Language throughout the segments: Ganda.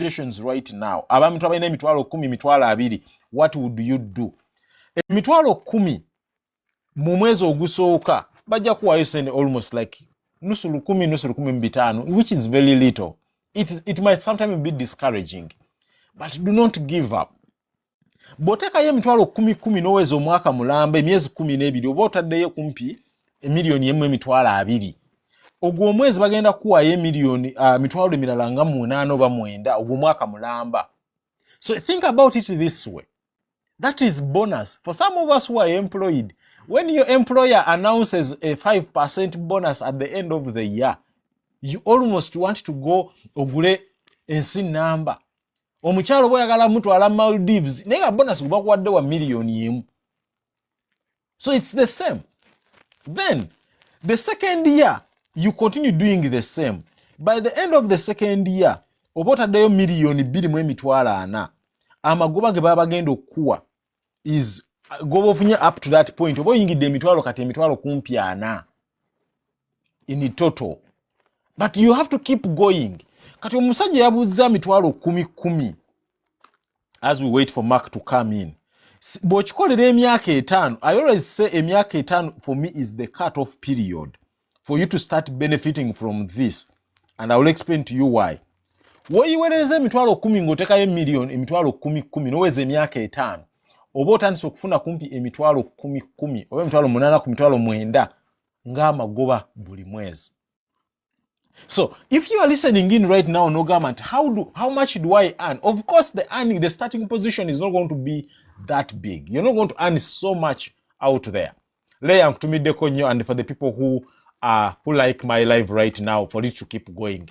situations right now abantu abalina emitwalo 10 mitwalo 2 what would you do emitwalo 10 mu mwezi ogusooka bajja kuwayo sente almost like nusu 10 which is very little. It might sometimes be discouraging, but do not give up. Boteka ye mitwalo 10 n'oweza omwaka mulamba emyezi 12 oba otaddeyo kumpi emiliyoni emu emitwalo 2 ogwo omwezi bagenda kuwayo emiliyoni mitwalo emirala nga 8 oba 9 ogwo omwaka mulamba. So think about it this way. That is bonus. For some of us who are employed, when your employer announces a 5% bonus at the end of the year, you almost want to go ogule ensi number. Omukyalo boyagala mutwala Maldives, naye bonus kuba kuwadde wa miliyoni emu. So it's the same. Then, the second year, you continue doing the same. By the end of the second year, oba otaddeyo miliyoni 2.4 amagoba ge baba bagenda okuwa is go ofunye up to that point oba oyingidde emitwalo kati emitwalo kumpi 4 in total. But you have to keep going. Kati omusajja yabuza mitwalo 10 as we wait for Mark to come in. Bw'okikolera emyaka 5, I always say emyaka 5 for me is the cut-off period for you to start benefiting from this. And I will explain to you why. Woyiwereza emitwalo 10 ng'otekayo million emitwalo 10 n'oweza emyaka 5. Oba otandise okufuna kumpi emitwalo 10 oba emitwalo 8 ku mitwalo 9 ng'amagoba buli mwezi. So, if you are listening in right now, no government, how much do I earn? Of course, the starting position is not going to be that big. You're not going to earn so much out there. Leya mkutumide konyo, and for the people who like my live right now, for it to keep going.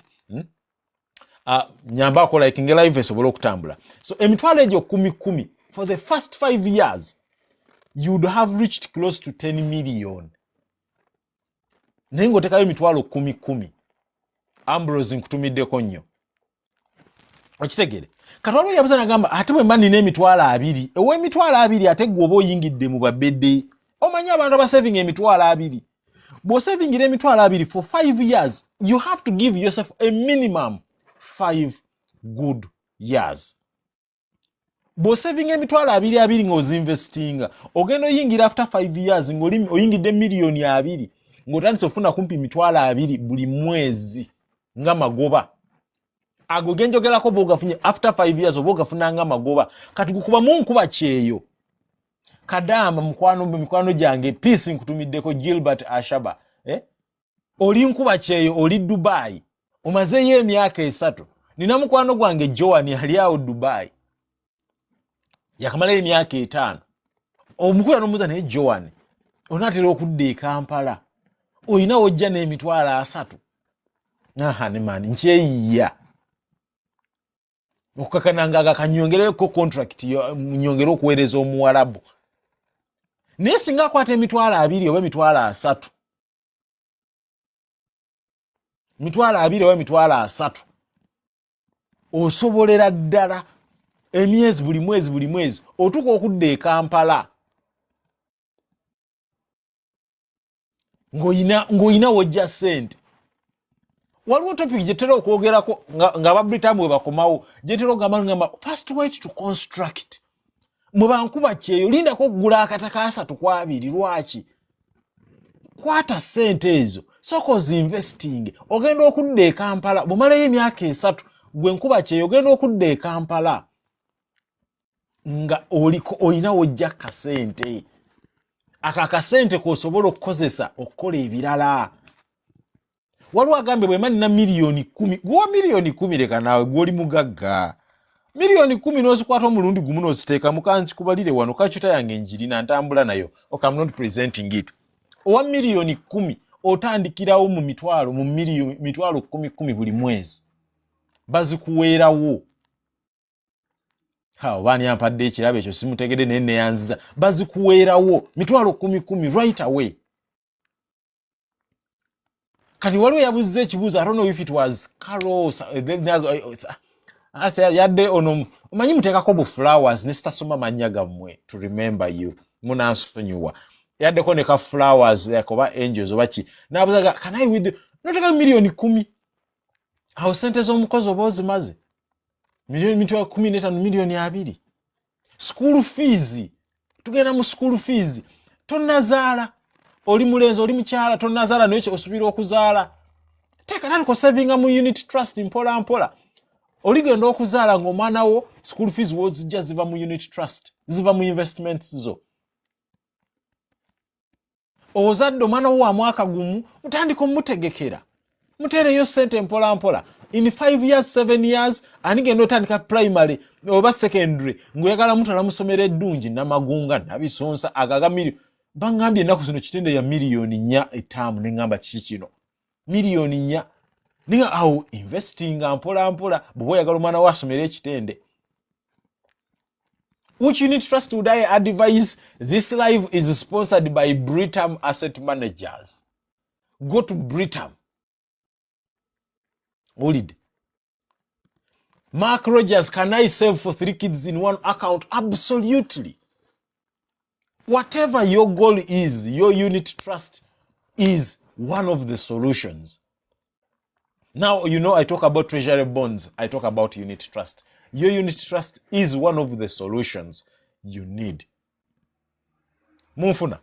Nyambako like nge live esobola okutambula. So, emitwalo egyo 10 for the first 5 years, you would have reached close to 10 million. Nengo tekayo emitwalo 10. Ambrose nkutumiddeko nnyo. Okitegere. Katwalo yabuza nagamba ate bwe mani n'emitwalo 2. Ewe emitwalo 2 ate gwe oba oyingidde mu babedde. Omanyi abantu aba saving emitwalo 2. Bwo saving emitwalo 2 for 5 years, you have to give yourself a minimum 5 good years. Bwo saving emitwalo 2 ng'ozinvestinga, ogenda oyingira after 5 years oyingidde miliyoni 2 ng'otandise ofuna kumpi mitwalo 2 buli mwezi nga magoba. Ago genjogerako bogafunye after 5 years obogafuna nga magoba. Kati gukuba mu nkuba kyeyo. Kadama mikwano gyange peace nkutumiddeko Gilbert Ashaba. Oli nkuba kyeyo oli Dubai. Omazeyo emyaka 3. Nina mukwano gwange Joan yali awo Dubai. Yakamala emyaka 5. Omukwano muza ne Joan. Onatera okudda e Kampala. Oyina wojja n'emitwalo 3. Ne mani nkyeyiya. Okukakananga kanyongereko contract nyongera okuweereza omuwalabu. Naye singa akwata emitwalo 2 oba emitwalo 3. Mitwalo 2 oba emitwalo 3. Osobolera ddala emyezi buli mwezi otuuka okudda e Kampala. Ng'oyina wojja sente. Waliwo topic gyetera okwogerako nga Ababritamu bwe bakomawo gyetera okugamba first wait to construct. Mu bankuba kyeyo lindako okugula akataka 3 ku 2 lwaki? Kwata sente ezo soko zinvesting ogenda okudda e Kampala bumalayo emyaka 3 gwe nkuba kyeyo ogenda okudda e Kampala nga oyina wojja kasente. Akakasente k'osobola okukozesa okukola ebirala. Waliwo agambe bwe mani na miliyoni 10. Gwa miliyoni 10 leka nawe gwoli mugagga. Miliyoni 10 n'ozikwata omulundi gumu n'oziteeka mukanzi kubalire wano kachuta yange njirina ntambula nayo. Okay, I'm not presenting it. Owa miliyoni 10 otandikirawo mu mitwalo mitwalo 10 buli mwezi. Bazikuweerawo. Bani yampadde ekirabo ekyo simutegede naye neyanziza. Bazikuweerawo mitwalo 10 right away. Kati waliwo yabuze ekibuuzo, I don't know if it was Carol, yadde ono omanyi muteekako bu flowers ne sitasoma mannya gammwe to remember you. Munansonyiwa. Yaddeko ne ka flowers yakoba angels oba ki. N'abuzaga can I with noteka miliyoni 10. Awo sente z'omukozi oba ozimaze. mitwalo 15 miliyoni 2. School fees, tugenda mu school fees, tonnazaala, oli mulenzi oli mukyala tonnazaala n'ekyo osubira okuzaala. Teeka tandika savinga mu unit trust mpola mpola. Oligenda okuzaala ng'omwana wo school fees wo zijja ziva mu unit trust, ziva mu investments zo. Ozadde omwana wo wa mwaka gumu, mutandika omutegekera. Mutereyo ssente mpola mpola. In 5 years, 7 years, anigenda otandika primary oba secondary, ng'oyagala mutala musomero eddungi namagunga nabisonsa agagamiri. Bangambye ennaku zino kitende ya miliyoni 4 etaamu n'engamba kiki kino. Miliyoni 4. Ninga awo investing mpola mpola bw'oba oyagala omwana wo asomero ekitende. Which unit trust would I advise? This live is sponsored by Britam Asset Managers. Go to Britam. Hold. Mark Rogers, can I save for 3 kids in one account? Absolutely. Whatever your goal is, your unit trust is one of the solutions. Now, you know, I talk about treasury bonds. I talk about unit trust. Your unit trust is one of the solutions you need. Mufuna.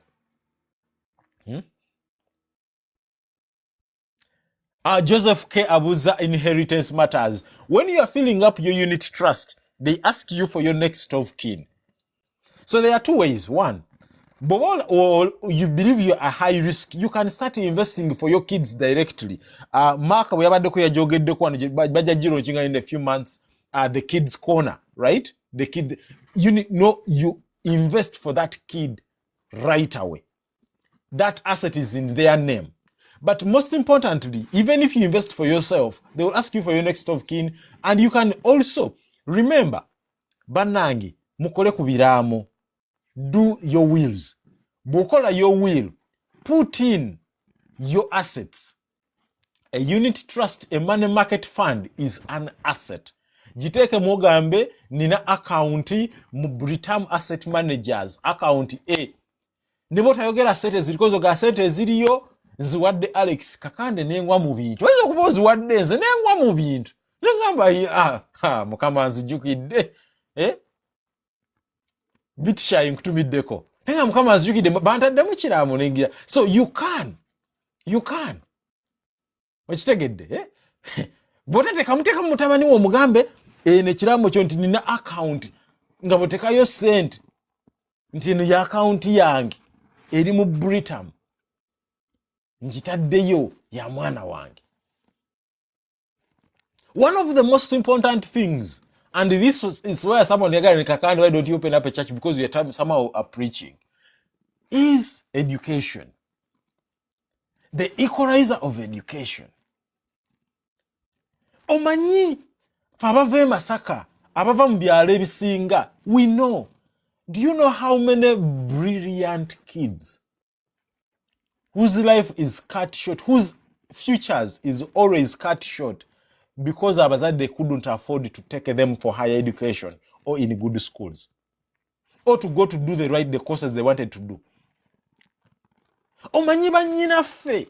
Joseph K. Abuza, Inheritance Matters. When you are filling up your unit trust, they ask you for your next of kin. So there are 2 ways. One, or you believe you are high risk, you can start investing for your kids directly. Mark, we have in a few months, the kids corner, right? The kid, you invest for that kid right away. That asset is in their name. But most importantly, even if you invest for yourself, they will ask you for your next of kin. And you can also remember, banangi, mukole kubiramo. Do your wills. Bukola your will. Put in your assets. A unit trust, a money market fund is an asset. Jiteke mogambe nina accounti mu Britam Asset Managers. Account A. Nebota yogera sente zilikozo ga sente ziliyo ziwadde Alex kakande nengwa mu bintu. Weza kuba ziwadde nze nengwa mu bintu. Nengamba mukama nzijukidde. Bitshayi nkutumiddeko. Nenga mukama nzijukidde bantaddemu kiramu nengira. So you can. Okitegedde, Boteka muteka mutabani wo mugambe ne kiramu kyo nti nina account nga botekayo sente nti eno ya account yange eri mu Britam. Njitaddeyo ya mwana wange. One of the most important things, and this is where someone Kakandi, why don't you open up a church? Because you're somehow preaching, is education. The equalizer of education. Omanyi, fabave masaka, abava mbyale ebisinga, we know. Do you know how many brilliant kids whose life is cut short, whose futures is always cut short because they couldn't afford to take them for higher education or in good schools, or to go to do the courses they wanted to do? Omanyi banyinaffe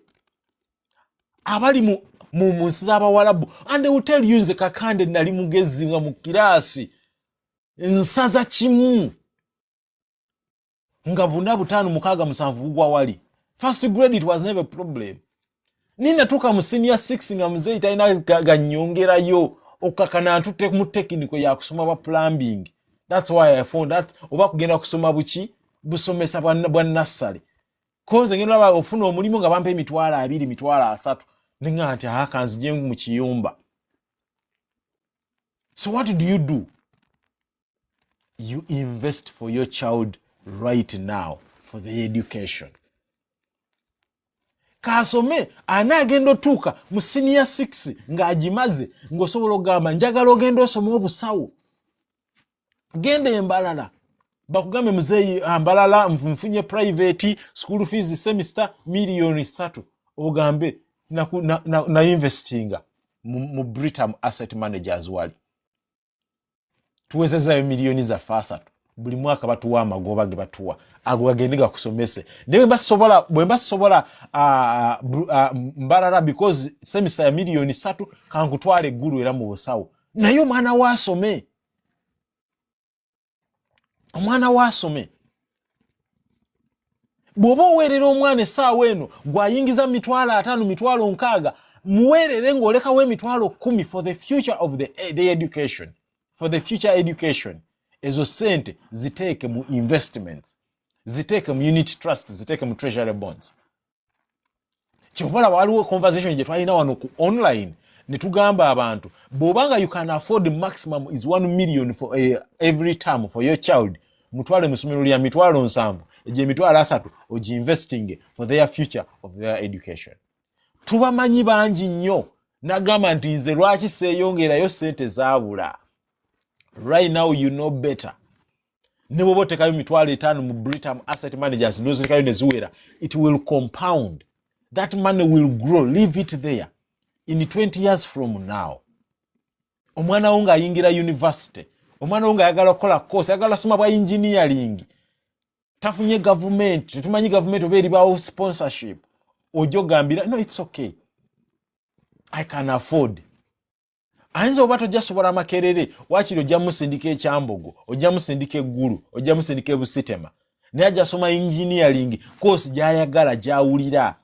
abali mu nsi z'abawalabu, and they will tell you nze kakande nali mugezi nga mu kirasi nsaza kimu nga 4, 5, 6, 7 gugwa wali. First grade, it was never a problem. Nina tuka mu senior 6 nga muzei taina ganyongera yo okakana ntute mu technical ya kusoma ba plumbing. That's why I found that oba kugenda kusoma buki busomesa bwa nursery. Koze ngeno aba ofuna omulimu nga bampe 2, 3 ninga ati hakanzije mu kiyumba. So what do? You invest for your child right now for the education. Kasome anagendo tuka mu senior 6 nga ajimaze ngosobola ogamba njagala ogenda osoma obusawo. Gende embalala. Bakugambe muzeyi ambalala mfunye private school fees semester milioni 3 ogambe na investinga mu Britam Asset Managers wali. Tuwezeza milioni za fasa buli mwaka batuwa amagoba ge batuwa ago agendiga kusomese newe basobola mbalala because semester ya milioni 3 kankutwale guru era mu busawo naye omwana waasome, omwana waasome. Bw'oba oweerera omwana essaawa eno gw'ayingiza 5,000 6,000 muweerere ng'olekawo 10,000 for the future of the education, for the future education. Ezo sente ziteeke mu investments, ziteeke mu unit trust, ziteeke mu treasury bonds. Kyobala waliwo conversation gye twalina wano ku online ne tugamba abantu bw'obanga you can afford maximum is 1 million for every term for your child, mutwale mu ssomero lya 7,000 egyo 3,000 ogi-investing for their future of their education. Tubamanyi bangi nnyo nagamba nti nze lwaki seeyongerayo sente zaabula. Right now you know better. Ne bw'oba otekayo 5,000 mu Britam asset managers n'ozitekayo ne ziwera, it will compound. That money will grow. Leave it there. In 20 years from now, omwana wo ng'ayingira university, omwana wo ng'ayagala kukola course, ayagala soma bwa engineering, tafunye government, tetumanyi government oba eribaawo sponsorship, ojja ogambira no, it's okay, I can afford. Ayinza oba tojja sobola makerere, waakiri ojja musindika ekyambogo, ojja musindika eggulu, ojja musindika ebusitema, naye ajja soma engineering course gy'ayagala gy'awulira.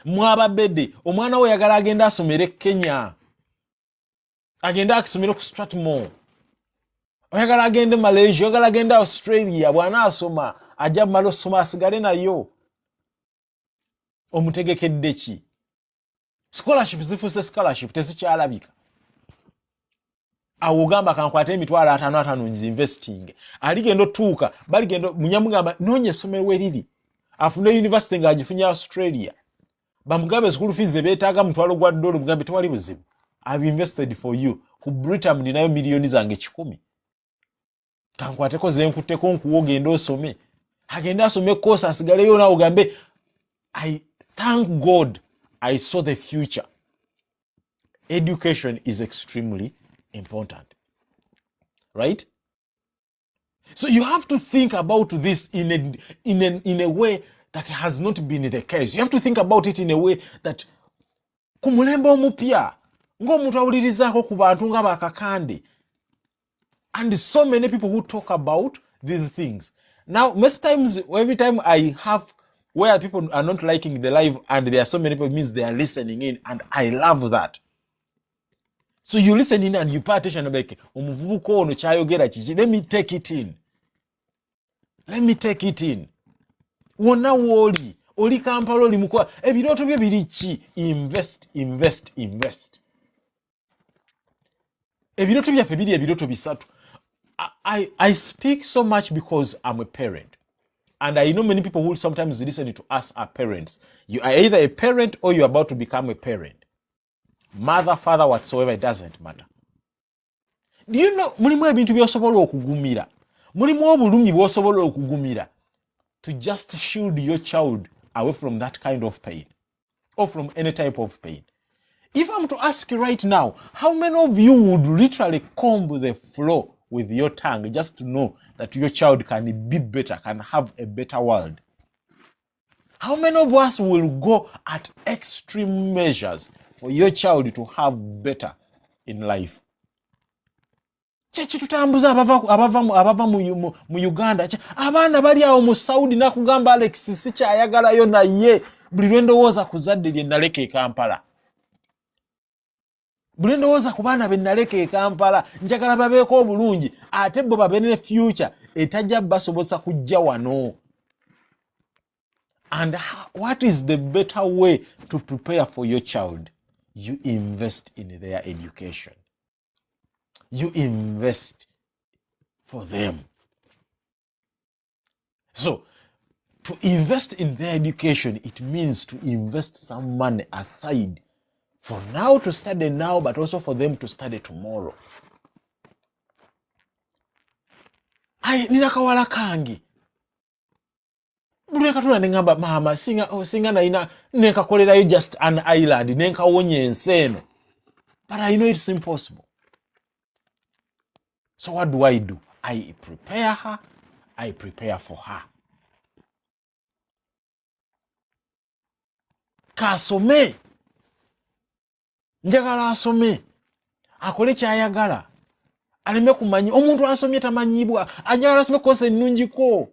Mwababedde omwana we yagala agenda asomere Kenya, agenda asomere ku Strathmore, oyagala agende Malaysia, oyagala agende Australia, bwana asoma ajja malo soma asigale nayo. Omutegekedde ki? Scholarship zifuse scholarship tezikyalabika. Awo gamba kankwate 5,000 nzi investing. Aligendo tuuka, baligendo munyamugamba nonye somero weriri. Afune university ng'agifunye Australia. Bamugabe school fees beetaaga mutwalo gwa $, mugambe tewali buzibu. I've invested for you. Ku Britam ninayo milioni zange 10. Kankwateko zenkutteko nkuwo genda osome. Agenda asome course asigaleyo na ugambe I thank God I saw the future. Education is extremely important. Right? So you have to think about this in a way that has not been the case. You have to think about it in a way that kumulembe omupya ng'omuntu awulirizaako ku bantu nga bakakande. And so many people who talk about these things. Now, most times, every time I have where people are not liking the live and there are so many people, it means they are listening in, and I love that. So you listen in and you pay attention, like, omuvubuka ono kyayogera kiki, let me take it in. Let me take it in. Wonna woli, oli Kampala oli mukoa, ebirooto bye biri ki? Invest, invest, invest. Ebirooto byaffe biri ebirooto bisatu. I speak so much because I'm a parent. And I know many people who sometimes listen to us are parents. You are either a parent or you're about to become a parent. Mother, father, whatsoever, it doesn't matter. Do you know, mulimu ebintu byosobola okugumira. Mulimu obulumi bwosobola okugumira to just shield your child away from that kind of pain or from any type of pain. If I'm to ask you right now, how many of you would literally comb the floor with your tongue just to know that your child can be better, can have a better world? How many of us will go at extreme measures for your child to have better in life? Chechi tutambuza abava mu Uganda. Abaana bali awo mu Saudi nakugamba Alex si kyayagalayo naye buli lwendowooza ku zadde lye naleka e Kampala. Buli ndowooza ku baana be naleka e Kampala njagala babeeko obulungi ate bo babe ne future etajja basobozesa kujja wano. And what is the better way to prepare for your child? You invest in their education. You invest for them. So, to invest in their education, it means to invest some money aside for now to study now, but also for them to study tomorrow. Nina kawala kangi. Buli katula nengamba mama singa na ina nekakolerayo just an island nenkawonye enseno. But I know it's impossible. So what do? I prepare her. I prepare for her. Kasome. Njagala asome. akole kyayagala aleme kumanyi omuntu asomye tamanyibwa ajagala asome kosa ennungiko.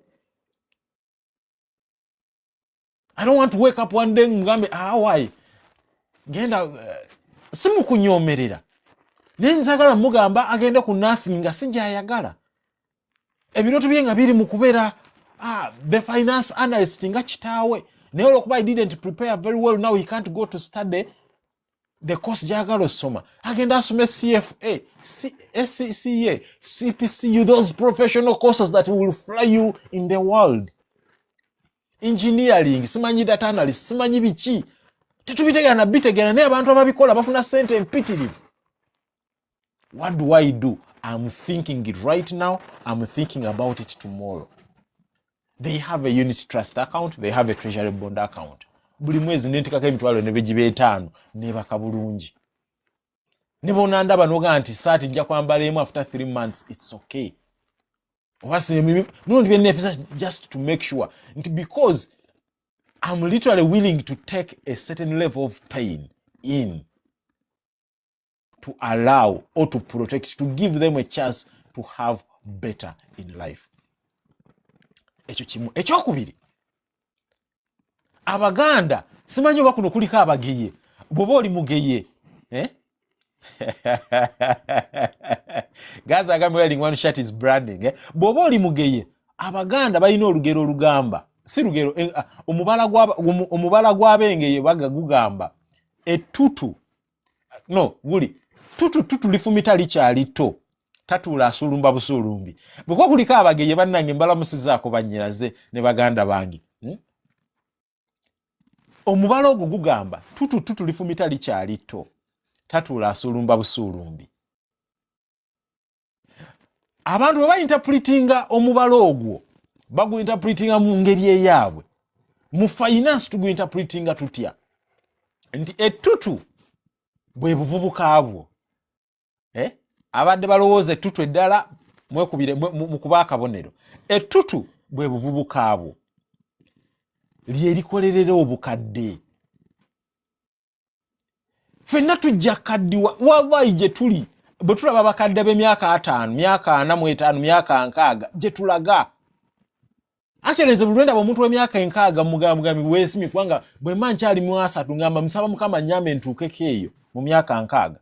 I don't want to wake up one day mugambe why genda simukunyomerera naye nzagala mugamba agende ku nursing nga sijayagala ebirooto bye nga biri mu kubeera the finance analyst nga kitaawe naye olwokuba I didn't prepare very well now he can't go to study the course gyagala osoma agenda asome CFA, SCCA, CPCU, those professional courses that will fly you in the world. Engineering, simanyi data analyst, simanyi biki tetubitegana bitegana naye abantu ababikola bafuna sente empitirivu. What do I do? I'm thinking it right now. I'm thinking about it tomorrow. They have a unit trust account. They have a treasury bond account. Buli mwezi nentikako emitwalo ne begibe 5 nebaka bulungi. Ne bona ndaba noga nti saati nja kwambala emu after 3 months. It's okay. Just to make sure. Because I'm literally willing to take a certain level of pain in to allow or to protect, to give them a chance to have better in life. Ekyokubiri, Abaganda simanyi oba kuno kuliko abageye bwoba oli mugeye Guys, I'm wearing one shirt is branding bwoba oli mugeye Abaganda balina olugero olugamba si lugero omubala gw'abengeye baga gugamba ettutu no guli tutu lifumita likyali to tatula asulumba busulumbi bwekuba kuliko abageye bannange mbalamusizaako bannyiraze ne baganda bange omubala ogwo gugamba tutu lifumita likyali to tatula asulumba busulumbi. Abantu bwe bayinterpretinga omubala ogwo baguinterpretinga mu ngeri eyaabwe. Mu finance tuguinterpretinga tutya nti ettutu bwe buvubuka bwo abadde balowooza ettutu eddala mwekubire mu kuba akabonero. Ettutu bwe buvubuka bwo lyerikolerera obukadde. Ffenna tujja kaddiwa wabayi gye tuli bwe tulaba abakadde b'emyaka 5 myaka 45 myaka 6 gye tulaga. Akyereze buli lwendaba omuntu w'emyaka 6 mugambi weesimi kubanga bwe mba nkyali mu 3 ngamba musaba Mukama nnyambe ntuukeko eyo mu myaka 6.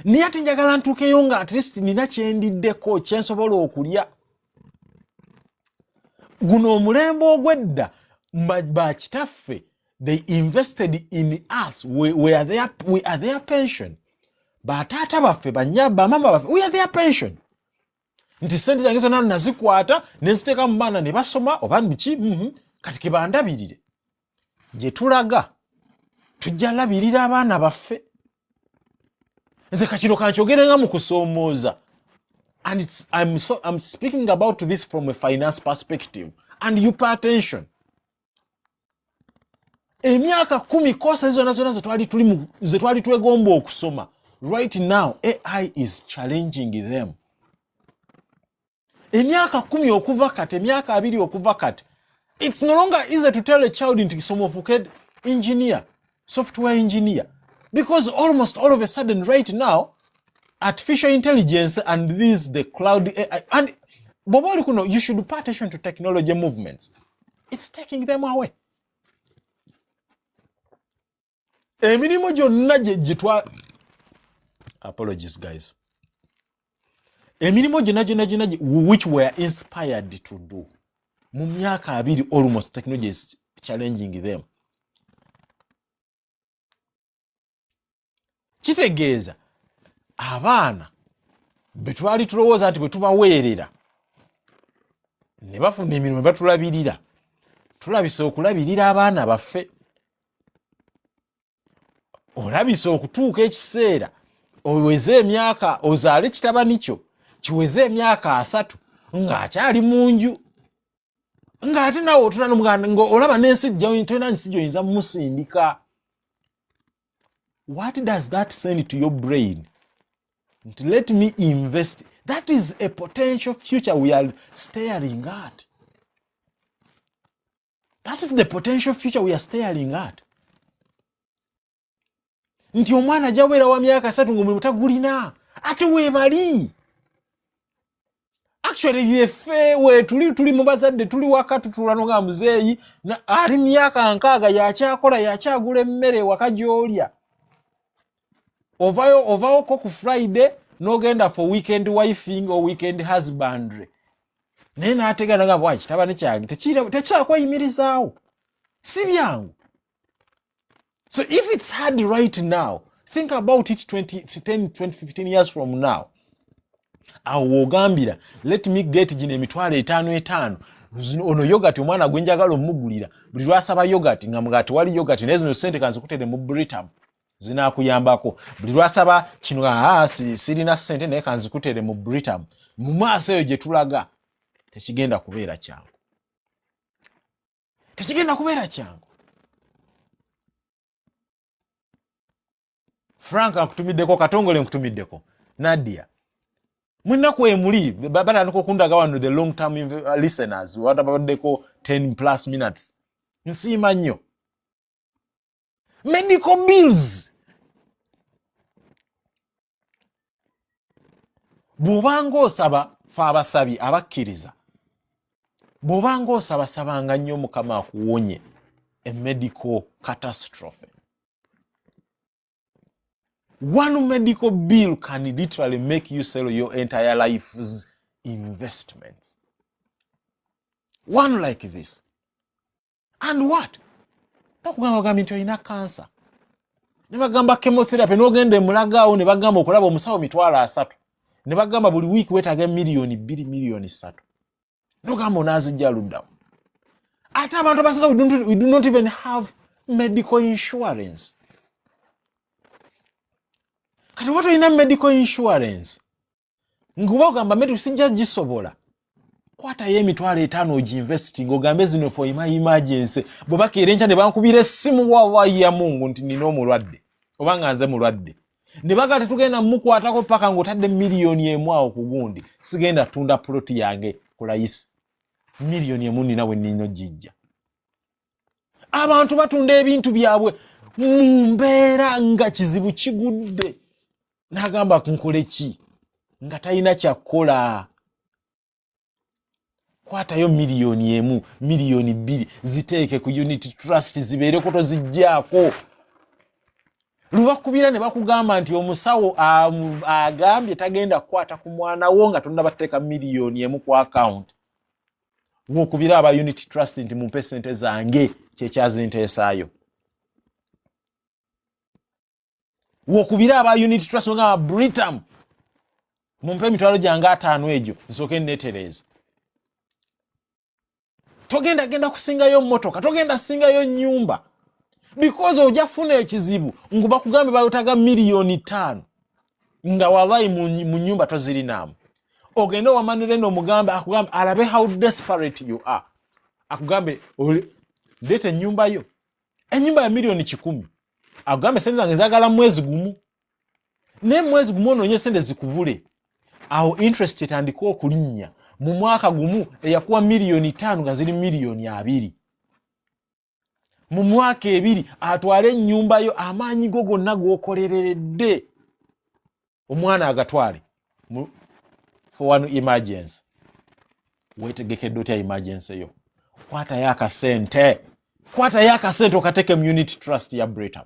Naye ate njagala ntuukeyo nga at least nina kyendiddeko kyensobola okulya. Guno omulembe ogw'edda bakitaffe they invested in us. We are their pension. Bataata baffe bamama baffe we are their pension. Nti sente zange zonna nazikwata ne nziteeka mu baana ne basoma oba biki kati ke bandabirire. Gye tulaga tujja labirira abaana baffe. Nze kakino kankyogere nga mu kusoomooza. And I'm speaking about this from a finance perspective. And you pay attention. Emyaka 10 kosa zonna ze twali twegomba okusoma. Right now, AI is challenging them. Emyaka 10 okuva kati, emyaka 2 okuva kati. It's no longer easy to tell a child into kisomofuke engineer, software engineer. Because almost all of a sudden right now, artificial intelligence and the cloud AI, and you should pay attention to technology movements. It's taking them away. Emirimu gyonna gye apologies guys. Emirimu gyonna which were inspired to do. Mu myaka 2 almost technology is challenging them. Kitegeeza abaana betwali tulowooza nti bwe tubaweerera ne bafuna emirimu batulabirira. Tulabise okulabirira abaana baffe. Olabise okutuuka ekiseera oweze emyaka ozaale kitabani kyo kiweze emyaka 3 ng'akyali mu nju ng'ate nawe otuna n'omuganda olaba n'ensi tolina nsi gy'oyinza mumusindika. What does that send to your brain? Let me invest. That is a potential future we are staring at. That is the potential future we are staring at. nti omwana jawera wa myaka 3 ng'omulimu tagulina ate weebali. Actually yefe we tuli mu bazadde tuli waka tutulano nga muzeeyi ali myaka 6 yakyakola yakyagula emmere waka gy'olya. Ovayo ko ku Friday n'ogenda for weekend wifing or weekend husbandry. Naye n'ategana nga bwaki tabane kyange tekyakweyimirizaawo si byangu. So if it's hard right now, think about it 10-15 years from now. Awo ogambira let me get gino emitwalo 5 ono yogurt omwana gwenjagala omugulira buli lwasaba yogurt nga mugati wali yogurt naye zino sente kanzikutere mu Britam zinaakuyambako. Buli lwasaba kino sirina sente naye kanzikutere mu Britam. Mu maaso eyo gye tulaga tekigenda kubeera kyangu. Tekigenda kubeera kyangu. Frank akutumiddeko, Katongole nkutumiddeko, Nadia mwina kwemuli batandika okundaga wano the long term listeners watabaddeko 10+ minutes. Nsiima nnyo. Medical bills. Bw'obanga osaba fe abasabi abakkiriza, bw'obanga osabasabanga nnyo Mukama akuwonye a medical catastrophe. One medical bill can literally make you sell your entire life's investments. One like this. And what? Bakugamba gamba nti olina cancer. Ne bagamba chemotherapy n'ogenda mulagaawo ne bagamba okulaba omusawo 3,000. Ne bagamba buli week wetaaga $2 million, $3 million. N'ogamba onaazijja luddawo. Ate abantu abasinga we do not even have medical insurance. Kati watu ina medical insurance. Nguba gamba medu sijja gisobola. Kwata ye emitwalo 5 oginvesting ogambe zino for emergency. Bobaka erencha ne bankubira essimu wa ya Mungu nti nina omulwadde. Obanga nze mulwadde. Ne bagate tugenda mukwatako paka ngotadde million emu awo ku gundi. Sigenda tunda plot yange ku layisi. Million emu nina we nino jijja. Abantu batunda ebintu byabwe mumbeera nga kizibu kigudde. Nagamba kunkole ki nga talina kyakola. Kwatayo million emu, million 2 ziteeke ku unit trust zibeereko tozijjaako. Lubakubira ne bakugamba nti omusawo agambye tagenda kukwata ku mwana wo nga tonna bateeka million emu ku account. Wokubira aba unit trust nti mumpe sente zange kyekyazinteesaayo. Wokubira aba unit trust nga Britam mumpe emitwalo gyange 5 egyo nsooke netereza. Togenda kusingayo mmotoka, togenda singayo nyumba. Because ojja funa ekizibu nguba kugambe bayotaga $5 million nga wallahi mu nyumba tozirinaamu. Ogenda wamanire n'omugambe akugambe alabe how desperate you are. Akugambe ndete nyumba yo. Enyumba ya $1 million 10. Akugambe sente zange zaagala mwezi gumu. Ne mwezi gumu ononye sente zikubule. Awo interest etandika okulinnya. Mu mwaka gumu eyakuwa $5 million nga ziri $2 million. Mu mwaka 2 atwale ennyumba yo amaanyi go gonna g'okoleredde. Omwana agatwale for one emergency. Weetegekedde otya emergency yo. Kwatayo akasente. Kwatayo akasente okateke mu unit trust ya Britam.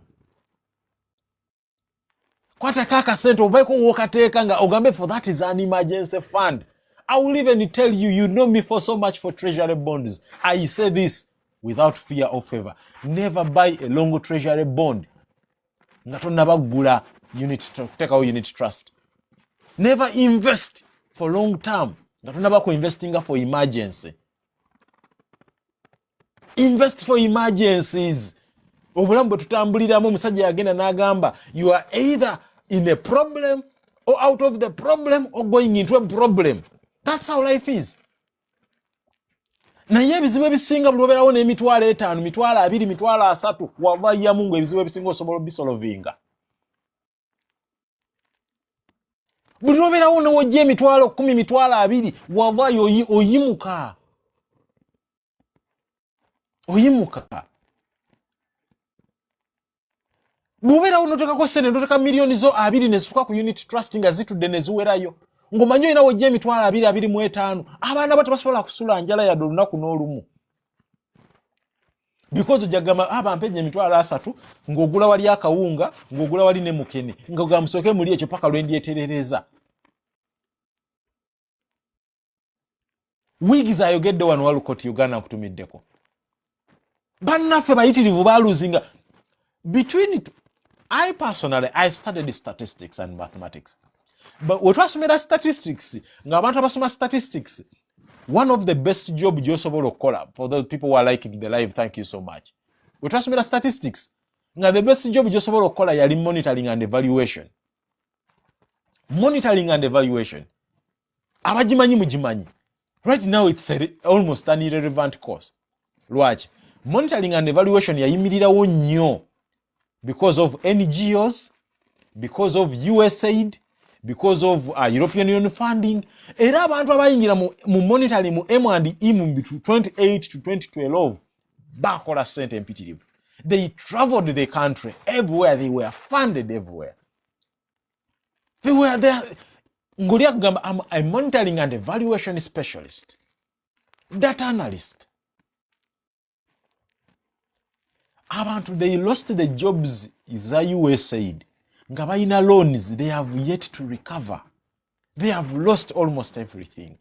Kwata akasente obaeko wokateeka nga ogambe for that is an emergency fund. I will even tell you, you know me for so much for treasury bonds. I say this without fear or favor. Never buy a long treasury bond. Nga tonnaba gula unit trust. Never invest for long term. Nga tonnaba ku investinga for emergency. Invest for emergencies. Obulamu bwe tutambuliramu omusajja yagenda n'agamba you are either in a problem or out of the problem or going into a problem. That's how life is. Naye ebizibu ebisinga buloberawo n'emitwalo 5, mitwalo 2, mitwalo 3 wallahi ya Mungu ebizibu ebisinga osobola obisolovinga. Buloberawo n'owojja emitwalo 10, mitwalo 2 wallahi oyimuka. Oyimuka. bubera unoteka sente ndoteka milioni zo 2 nesuka ku unit trust nga zitudde neziwerayo ngomanyo ina wojje emitwalo 2.25 abaana bato basobola kusula njala ya olunaku n'olumu because ojagama abampeje emitwalo 3 ng'ogula wali akawunga ng'ogula wali ne mukene ng'ogamusoke muli ekyo paka lwendi eterereza wigs ayogedde wano walukoti Uganda kutumiddeko bannaffe bayitirivu baluzinga between I personally studied statistics and mathematics but wetwasomera statistics ng'abantu abasoma statistics one of the best job gyosobola okukola for those people who are liking the live thank you so much wetwasomera statistics nga the best job gyosobola okukola yali monitoring and evaluation abagimanyi mugimanyi right now it's almost an irrelevant course lwaki monitoring and evaluation yayimirirawo nnyo because of NGOs, because of USAID, because of European Union funding. Era abantu abayingira mu monitoring mu M&E mu 28 to 2012 bakola sente empitirivu. They traveled the country everywhere. They were funded everywhere. They were there. Ngolia kugamba, I'm a monitoring and evaluation specialist, data analyst. Abantu, they lost the jobs za USAID. Nga bayina loans, they have yet to recover. They have lost almost everything.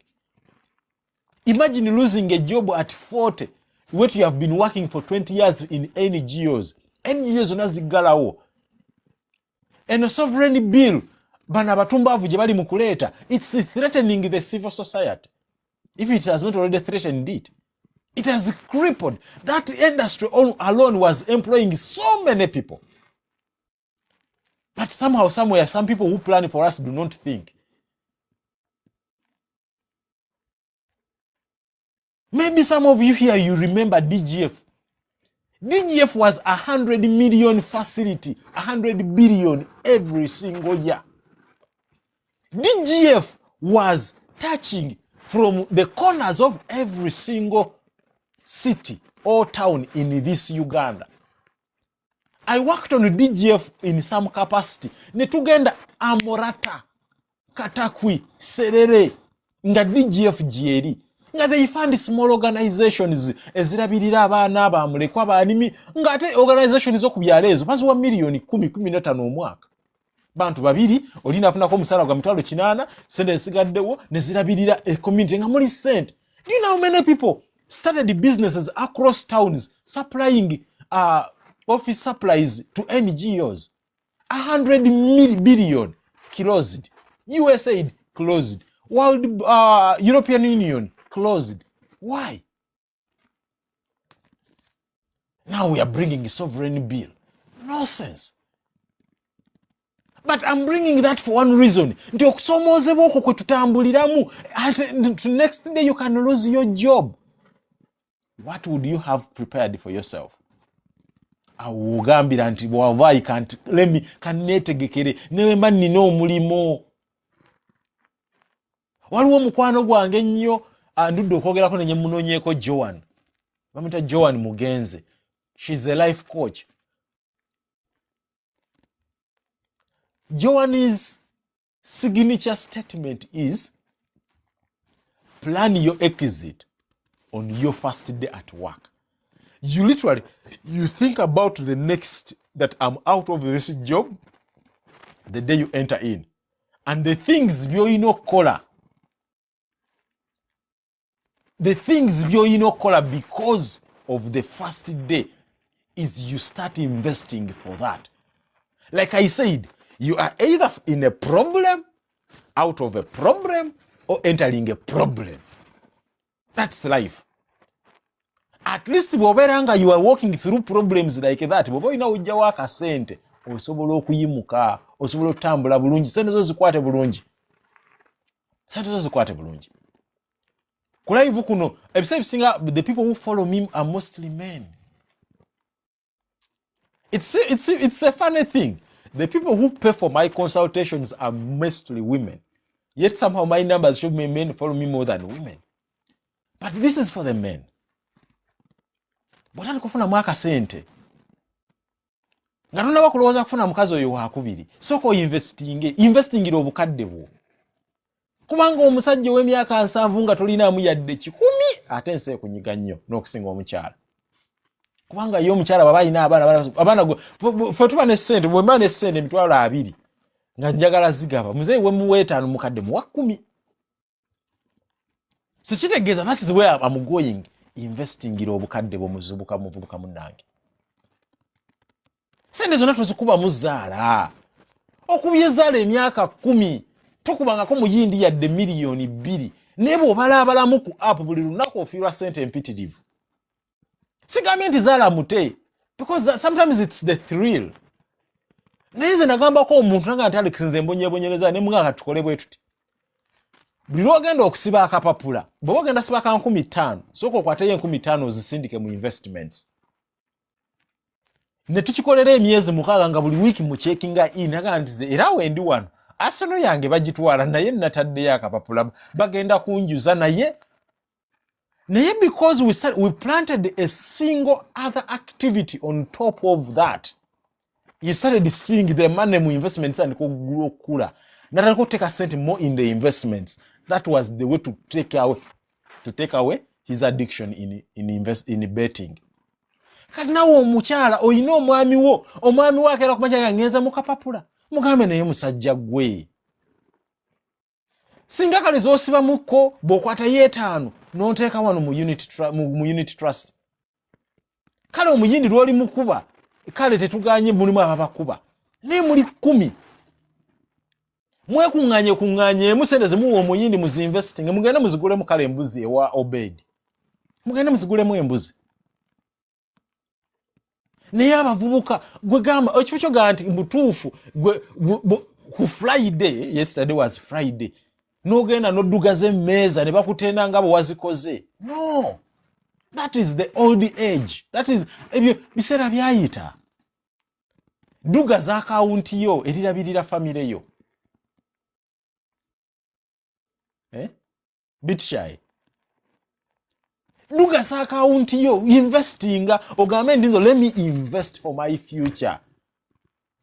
Imagine losing a job at 40, what you have been working for 20 years in NGOs. NGOs onazigalawo. And a sovereign bill, bana batumbavu je bali mukuleta, it's threatening the civil society. If it has not already threatened it. It has crippled. That industry alone was employing so many people. But somehow, somewhere, some people who plan for us do not think. Maybe some of you here, you remember DGF. DGF was 100 million facility, 100 billion every single year. DGF was touching from the corners of every single city or town in this Uganda. I worked on DGF in some capacity. Netugenda Amorata, Katakwi, Serere, nga DGF GLE. Nga they fund small organizations ezirabirira abaana bamulekwa banimi nga ate organizations okubyalezo bazuwa milioni 10-15 omwaka. Bantu babiri olina afunako omusala gwa mitwalo 8 sente nsigaddewo nezirabirira a community nga muli sente. Do you know how many people started businesses across towns supplying office supplies to NGOs? 100 billion closed. USAID closed. World European Union closed. Why? Now we are bringing a sovereign bill. Nonsense. But I'm bringing that for one reason. Nti okusomozebwa okwo kwe tutambuliramu. The next day you can lose your job. What would you have prepared for yourself? Awugambira nti bw'avaayi kanneetegekere newemba nnina omulimo. Waliwo mukwano gwange ennyo ndudde okwogerako ne munoonyeeko Joan. Bamuyita Joan Mugenze. She's a life coach. Joan's signature statement is, plan your exit on your first day at work. You literally, you think about the next that I'm out of this job, the day you enter in. And the things byoyinokola. The things byoyinokola because of the first day is you start investing for that. Like I said, you are either in a problem, out of a problem, or entering a problem. That's life. At least bwoberanga you are walking through problems like that. Bwoba ina ujja waka sente, osobola okuyimuka, osobola otambula bulungi, sente zo zikwate bulungi. Sente zo zikwate bulungi. Kulaivu kuno, the people who follow me are mostly men. It's a funny thing. The people who pay for my consultations are mostly women. Yet somehow my numbers show me men follow me more than women. But this is for the men. Bwatali kufuna mwaka sente. nga tonnaba kulowooza kufuna mukazi oyo wakubiri sooka investingira obukadde bwo kubanga omusajja w'emyaka 7 nga tolinaamu yadde 10 ate ensi ekunyiga nnyo n'okusinga omukyala kubanga ye omukyala baba alina abaana fe tuba ne ssente bwe mba ne ssente emitwalo 2 nga njagala zigaba muzeeyi we muwa 5 mukadde muwa 10 so kitegeeza that is where I'm going investingira obukadde bwo muvubuka munnange sente zonna tozikuba mu zzaala okubya ezzaala emyaka 10 tokubangako muyindi yadde miliyoni 2 naye bw'obalaabalamu ku app buli lunaku ofiirwa ssente empitirivu sigambye nti zaala mute because sometimes it's the thrill naye nze nagambako omuntu nanga nti Alex nze mbonyebonyereza ne muganga tukole bwe tuti buli lwogenda okusiba akapapula bw'oba ogenda siba ka 15 sooka okwateyo 15 ozisindike mu investments ne tukikolera emyezi 6 nga buli wiiki mucekinga naga nti ze era wendi wano Arsenal yange bagitwala naye nataddeyo akapapula bagenda kunjuza naye because we planted a single other activity on top of that you started seeing the money mu investments and okula natako take a cent more in the investments that was the way to take away his addiction in betting kati nawo omukyala oyina omwami wo akeera kumakyanga ngeza mukapapula mugambe naye musajja gwe singa kale zoosiba mukko bw'okwata yeetaano n'onteeka wano mu unit trust kale omuyindi lw'oli mukuba kale tetuganye mulimu ababakuba naye muli 10 mwekuŋŋaanyeemu sente zimuwa omuyindi muzinvesting mugende muzigulemu kale embuzi ewa Obed mugende muzigulemu embuzi naye abavubuka gwe gamba ekifo kyo gaa nti mutuufu ku Friday yesterday was Friday n'ogenda n'oddugaza emmeeza ne bakutenda nga bwe wazikoze no that is the old age that is ebyo biseera byayita ddugaza akawunti yo erirabirira famire yo Bitshy ddugaza akawunti yo investinga ogambe ndizo let me invest for my future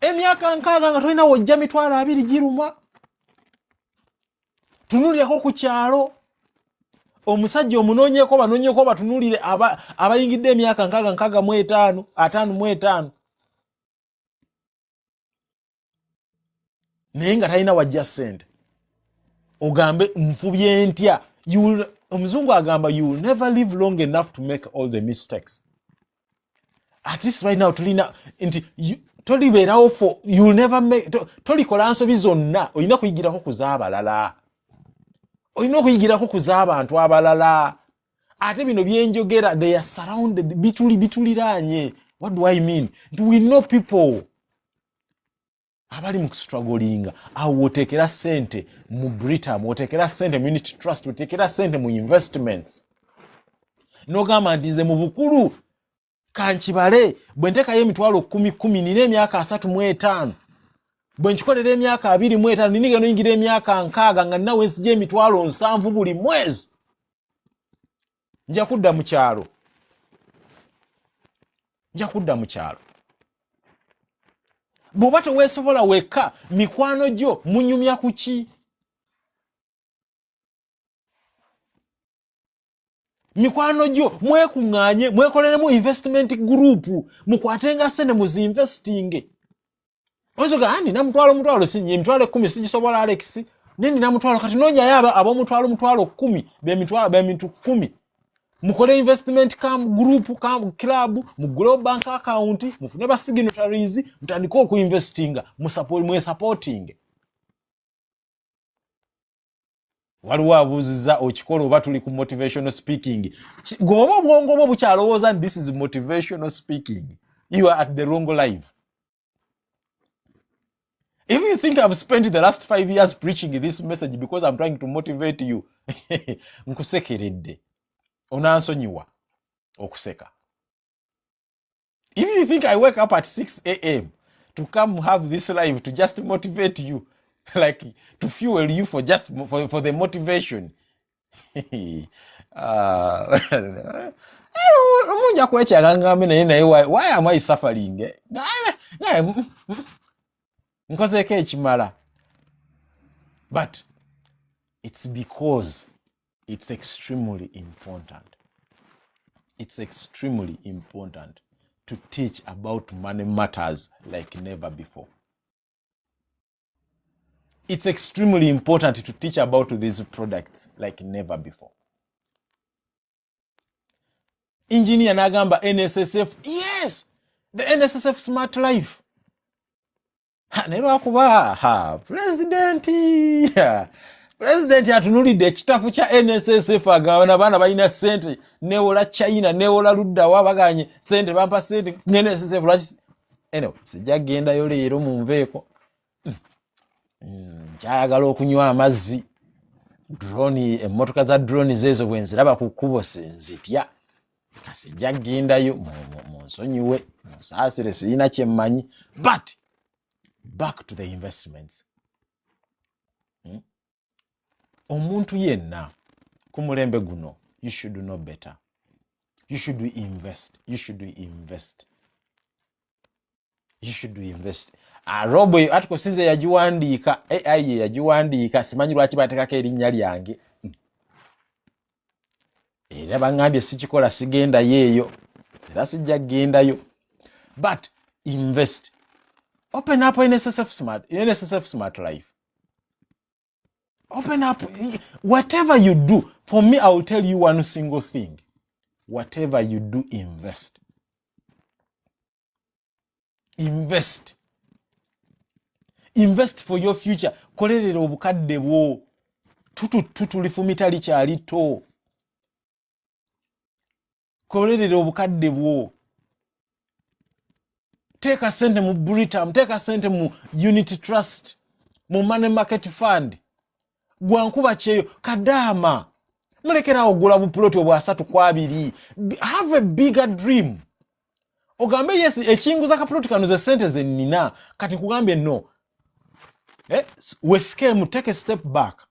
emyaka 6 nga tolina wojja 20 giruma tunulirako ku kyalo omusajja omunoonyeko batunulire abayingidde emyaka 65 55 naye nga talina wajja ssente ogambe nfubye ntya omuzungu agamba you will never live long enough to make all the mistakes at least right now tulina nti tolibeerawo for you will never make tolikola nsobi zonna olina kuyigirako kuzaabalala olina okuyigirako kuzaabantu abalala ate bino byenjogera they are surrounded bituliraanye what do I mean we know people abali mu struggling awo wotekera sente mu Britam wotekera sente mu unit trust wotekera sente mu investments nogamba nti nze mu bukulu kankibale bwe ntekayo emitwalo 10 nina emyaka 35 bwe nkikolera emyaka 25 ninigeno yingira emyaka 6 nga nawe nsije emitwalo 7 buli mwezi nja kudda mu kyalo bw'oba teweesobola wekka mikwano gyo munyumya kuki mikwano gyo mwekuŋŋaanye mwekoleremu investment group mukwatenga sente muzinvesting ozoga nina mutwalo sinye emitwalo 10 sigisobola Alex nina mutwalo kati noonyayo ab'omutwalo 10 bemintu 10 mukole investment group club mugule bank account mufune ba signatories mutandika okuinvestinga supporting waliwo abuuziza okikola oba tuli ku motivational speaking goba obwongo bwo bukyalowooza this is motivational speaking you are at the wrong life. If you think I've spent the last 5 years preaching this message because I'm trying to motivate you, nkusekeredde onansonyiwa okuseka. If you think I wake up at 6 a.m. to come have this live to just motivate you, like to fuel you for the motivation, Omunja kwekyaga ngambe naye why am I suffering? Nkozeko ekimala. But it's because it's extremely important. It's extremely important to teach about money matters like never before. It's extremely important to teach about these products like never before. Engineer nagamba NSSF, yes, the NSSF Smart Life. President atunulidde ekitafu kya NSSF agabana baana balina sente newola China newola ludda wabaganye sente bampa sente NSSF lwaki sijja gendayo leero munveeko nkyayagala okunywa amazzi drone emmotoka za drone zezo bwe nziraba ku kkubo senzitya kasijja gendayo munsonyiwe musaasire sirina kye mmanyi but back to the investments. Omuntu yenna ku mulembe guno, you should know better. You should invest. You should invest. You should invest. Robo article sinze yagiwandiika, AI yagiwandiika, simanyi lwaki batekako erinnya lyange. Era bangambye sikikola sigenda yeeyo. Era sijja gendayo. But invest. Open up NSSF Smart Life. Open up. Whatever you do, for me, I will tell you one single thing. Whatever you do, invest. Invest. Invest for your future. Kolerera obukadde bwo. Tutu lifumita likyali to. Kolerera obukadde bwo. Take a sente mu Britam, take a sente mu Unity Trust, mu Money Market Fund. Gwankuba kyeyo kadama. Mulekera ogula buploti obwa 3-2. Have a bigger dream. Ogambe yes ekinguza ka ploti kano ze sente ze nina kati kugambye no. We scheme take a step back.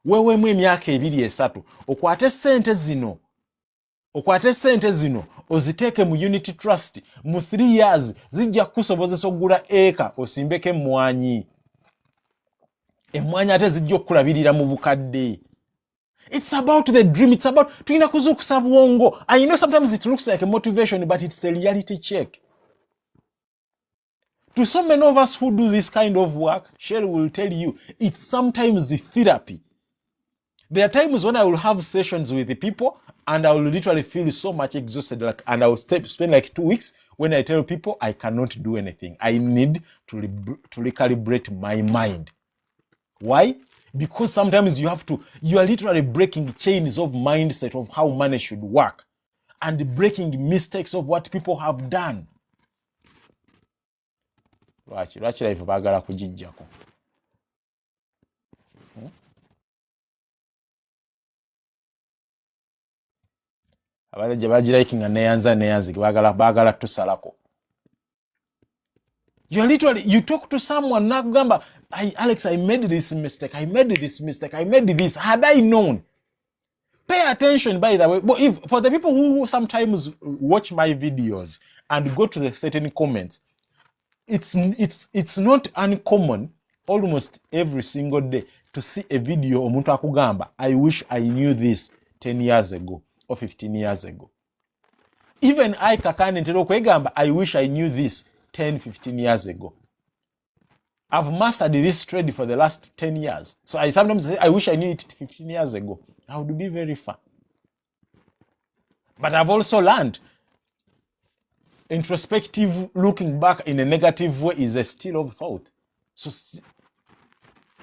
Wewe mu emyaka 2-3 okwate sente zino oziteke mu Unity Trust mu 3 years zijja kusobozesa ogula eka osimbeke mmwanyi. Emwanyi ate zijja okulabirira mu bukadde. It's about the dream. It's about tulina kuzukusa bwongo. I know sometimes it looks like a motivation, but it's a reality check. To so many of us who do this kind of work, Sherry will tell you, it's sometimes the therapy. There are times when I will have sessions with the people and I will literally feel so much exhausted, and I will spend like 2 weeks when I tell people I cannot do anything. I need to recalibrate my mind. Why? Because sometimes you are literally breaking chains of mindset of how money should work and breaking mistakes of what people have done. Lwaki life bagala kujijjako. Abaleje bagiraikinga neyanza bagala tusalako. You talk to someone nakugamba, Alex, I made this mistake. Had I known? Pay attention, by the way. But for the people who sometimes watch my videos and go to the certain comments, it's not uncommon almost every single day to see a video omuntu akugamba, I wish I knew this 10 years ago or 15 years ago. Even I kakane ntero kwegamba, I wish I knew this 10-15 years ago. I've mastered this trade for the last 10 years. So I sometimes say, I wish I knew it 15 years ago. I would be very far. But I've also learned introspective looking back in a negative way is a still of thought. So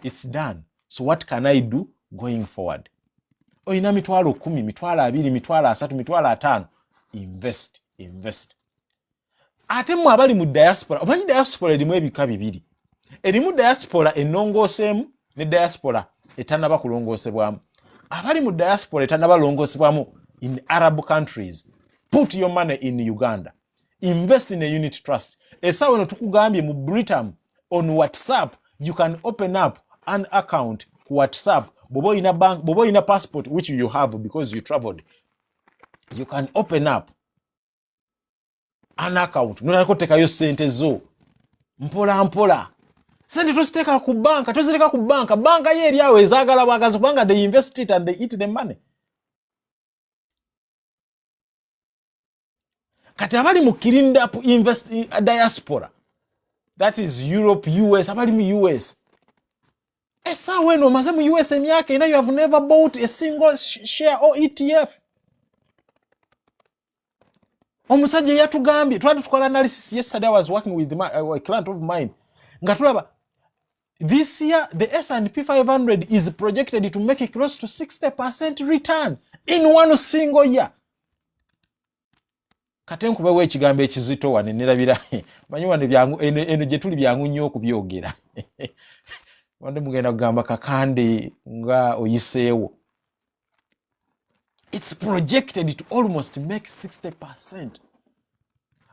it's done. So what can I do going forward? Oyina mitwalo 10, mitwalo 2, mitwalo 3, mitwalo 5. Invest. Ate mu abali mu diaspora, omanyi diaspora erimu ebika bibiri. Erimu diaspora ennongoseemu ne diaspora etannaba kulongoosebwamu. Abali mu diaspora etannaba longoosebwamu in Arab countries, put your money in Uganda. Invest in a unit trust. Esawa no tukugambye mu Britam on WhatsApp, you can open up an account ku WhatsApp. Bobo ina bank, bobo ina passport, which you have because you traveled. you can open up an account notandikotekayo sente zo mpola mpola. Sente toziteeka ku banka, tozireka ku banka. Banka ye eri awo ezaagala bwagazi kubanga they invest it and they eat the money. Kati abali mu cleaned up diaspora, that is Europe, US, abali mu US. Essaawa eno omaze mu US emyaka ena, you have never bought a single share or ETF. Omusajja yatugambye, twali tukola analysis yesterday. I was working with a client of mine. Nga tulaba, this year, the S&P 500 is projected to make close to 60% return in one single year. Kate nkubewo ekigambo ekizito wane nerabira manyi wane byangu eno gye tuli byangu nnyo okubyogera. Wande mugenda kugamba kakande nga oyiseewo. It's projected to almost make 60%.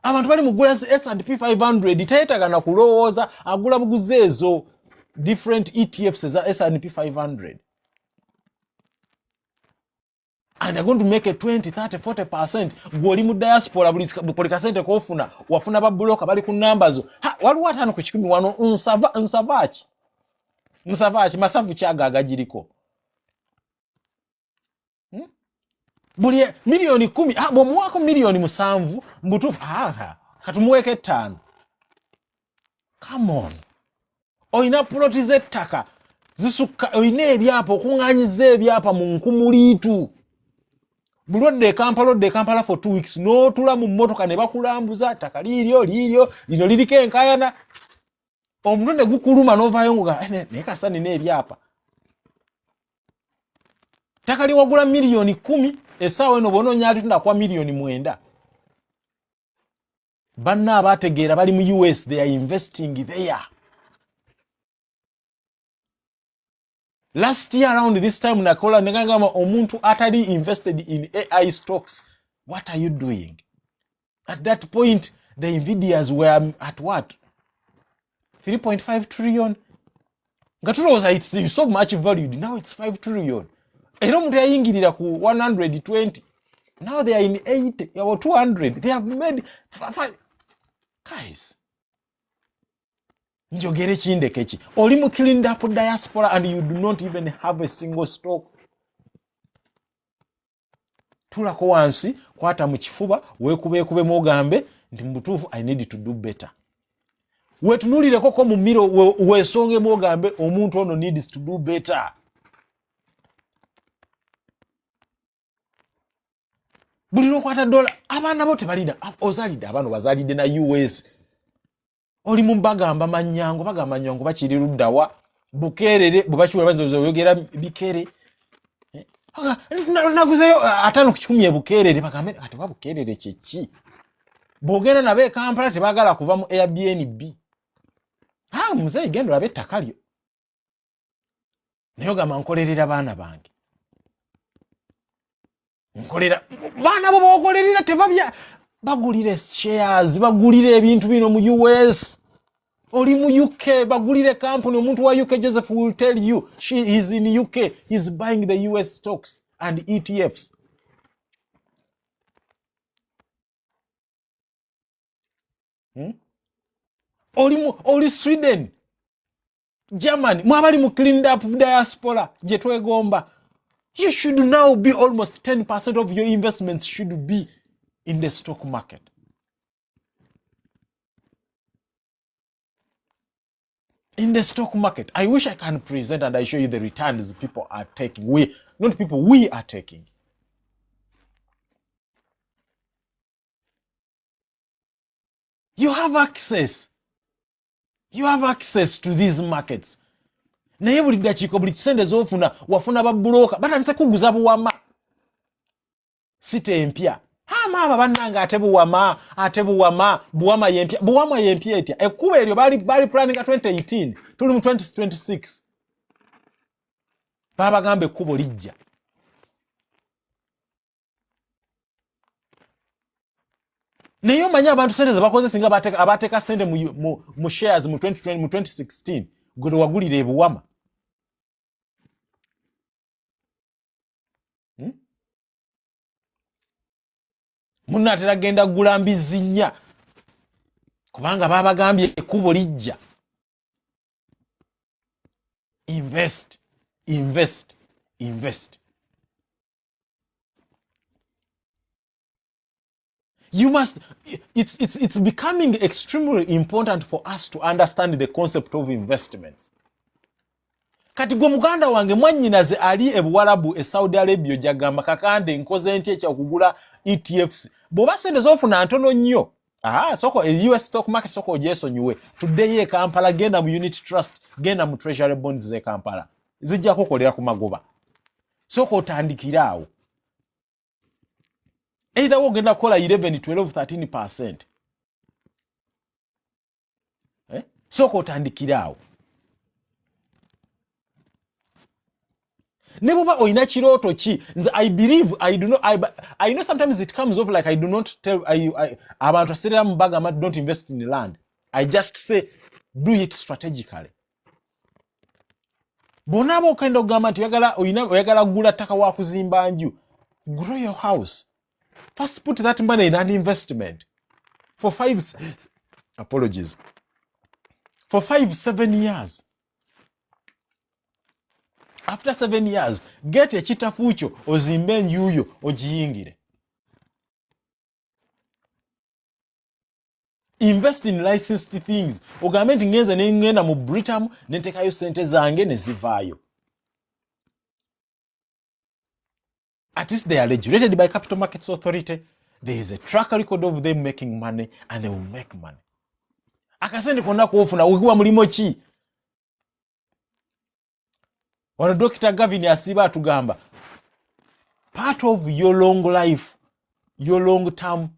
Abantu bali mugula S&P 500 tayetagana kulowooza agula buguzi ezo different ETFs za S&P 500. And they're going to make a 20, 30, 40%. Gwoli mu diaspora buli kasente kofuna wafuna babuloka bali ku numbers. Waliwo atano ku kikumi wano nsavachi masavu kyagaaga giriko. Buli milioni 10 bw'omuwaako milioni 7 mbutuufu katumuweeko 5. Come on. Oyina ploti z'ettaka zisukka, oyina ebyapa okuŋŋaanyiza ebyapa mu nkumuliitu. Buli odde Kampala for 2 weeks n'otula mu mmotoka ne bakulambuza ttaka liiryo lino liriko enkaayana. Omuntu ne gukuluma n'ovaayo nga naye kasa nina ebyapa. Ttaka liwagula milioni 10 essaawa eno bonoonya alitunda kwa milioni 9. Banna abategeera bali mu US, they are investing there. Last year around this time nakola negangama omuntu atali invested in AI stocks. What are you doing? At that point the Nvidias were at what? 3.5 trillion. Ngatuloza it's so much valued. Now it's 5 trillion. Era omuntu yayingirira ku 120. Now they are in 80 or 200. They have made guys. Njogere kinde kechi. Oli mu cleaned up diaspora and you do not even have a single stock. Tulako wansi kwata mu kifuba weekube mugambe nti mbutuufu I need to do better. Wetunulireko ko mu miro weesonge mugambe omuntu ono needs to do better. Buliro kwata dola abaana bo tebalida ozalide abantu bazalide na US. Oli mu bagamba manyango bakiri luddawa bukerere bubachula bazo yogera bikere. Naguzeyo 5 ku 10 bukerere bagambe ati babukerere kyeki. Bogera nabe Kampala tebagala kuva mu Airbnb. Muzeyi gendo labe takalyo. Nayo gama nkolerera baana bange. Nkolera baana bo bokolerera tebabya bagulire shares, bagulire ebintu bino mu US. Oli mu UK bagulire company, omuntu wa UK Joseph will tell you she is in UK, he's buying the US stocks and ETFs. Oli Sweden, Germany, mwabali mu cleaned up diaspora je twegomba. You should now be almost 10% of your investments should be in the stock market. In the stock market. I wish I can present and I show you the returns people are taking. We are taking. You have access. You have access to these markets. Naye buli dakiiko buli kisende zofuna wafuna babuloka batandise kuguza buwama. Site empya. Maama bannanga ate buwama yempya etya. Ekkuba eryo bali planning 2018 tuli mu 2026. Babagambe ekkubo lijja. Naye omanya abantu sente ze bakoze singa abateeka sente mu shares mu 2016 gwe wagulira ebuwama. munno atera genda kugula mbizzi nnya kubanga babagambye ekkubo lijja. Invest, invest, invest. You must, it's becoming extremely important for us to understand the concept of investments. Kati gwe muganda wange mwannyinaze ali ebuwalabu Saudi Arabia jagamba kakande nkoze ntye ekya kugula ETFs. Bw'oba sente z'ofuna ntono nnyo. Soko US stock market soko ogyesonyiwe. Today Kampala genda mu unit trust, genda mu treasury bonds ze Kampala. Zijja kukolera ku magoba. Soko otandikira awo. Either wogenda kola 11, 12, 13%. Soko otandikira awo. Nebuba oyina kirooto ki? I believe, I do not, I know sometimes it comes off like I do not tell, abantu aserera mu bagamba don't invest in land. I just say, do it strategically. Bonaba okenda okugamba nti oyagala kugula ttaka wa kuzimba nju. Grow your house. First put that money in an investment. For 5-7 years. After 7 years, get ekitafuukyo ozimbe enjuyo ogiyingire. Invest in licensed things. Ogambe nti ngenze nengenda mu Britam nentekayo sente zange ne zivaayo. At least they are regulated by Capital Markets Authority. There is a track record of them making money and they will make money. Akasente konna kuofuna wekuwa mulimo ki? Wano Dr. Gavin asiba atugamba part of your long life, your long term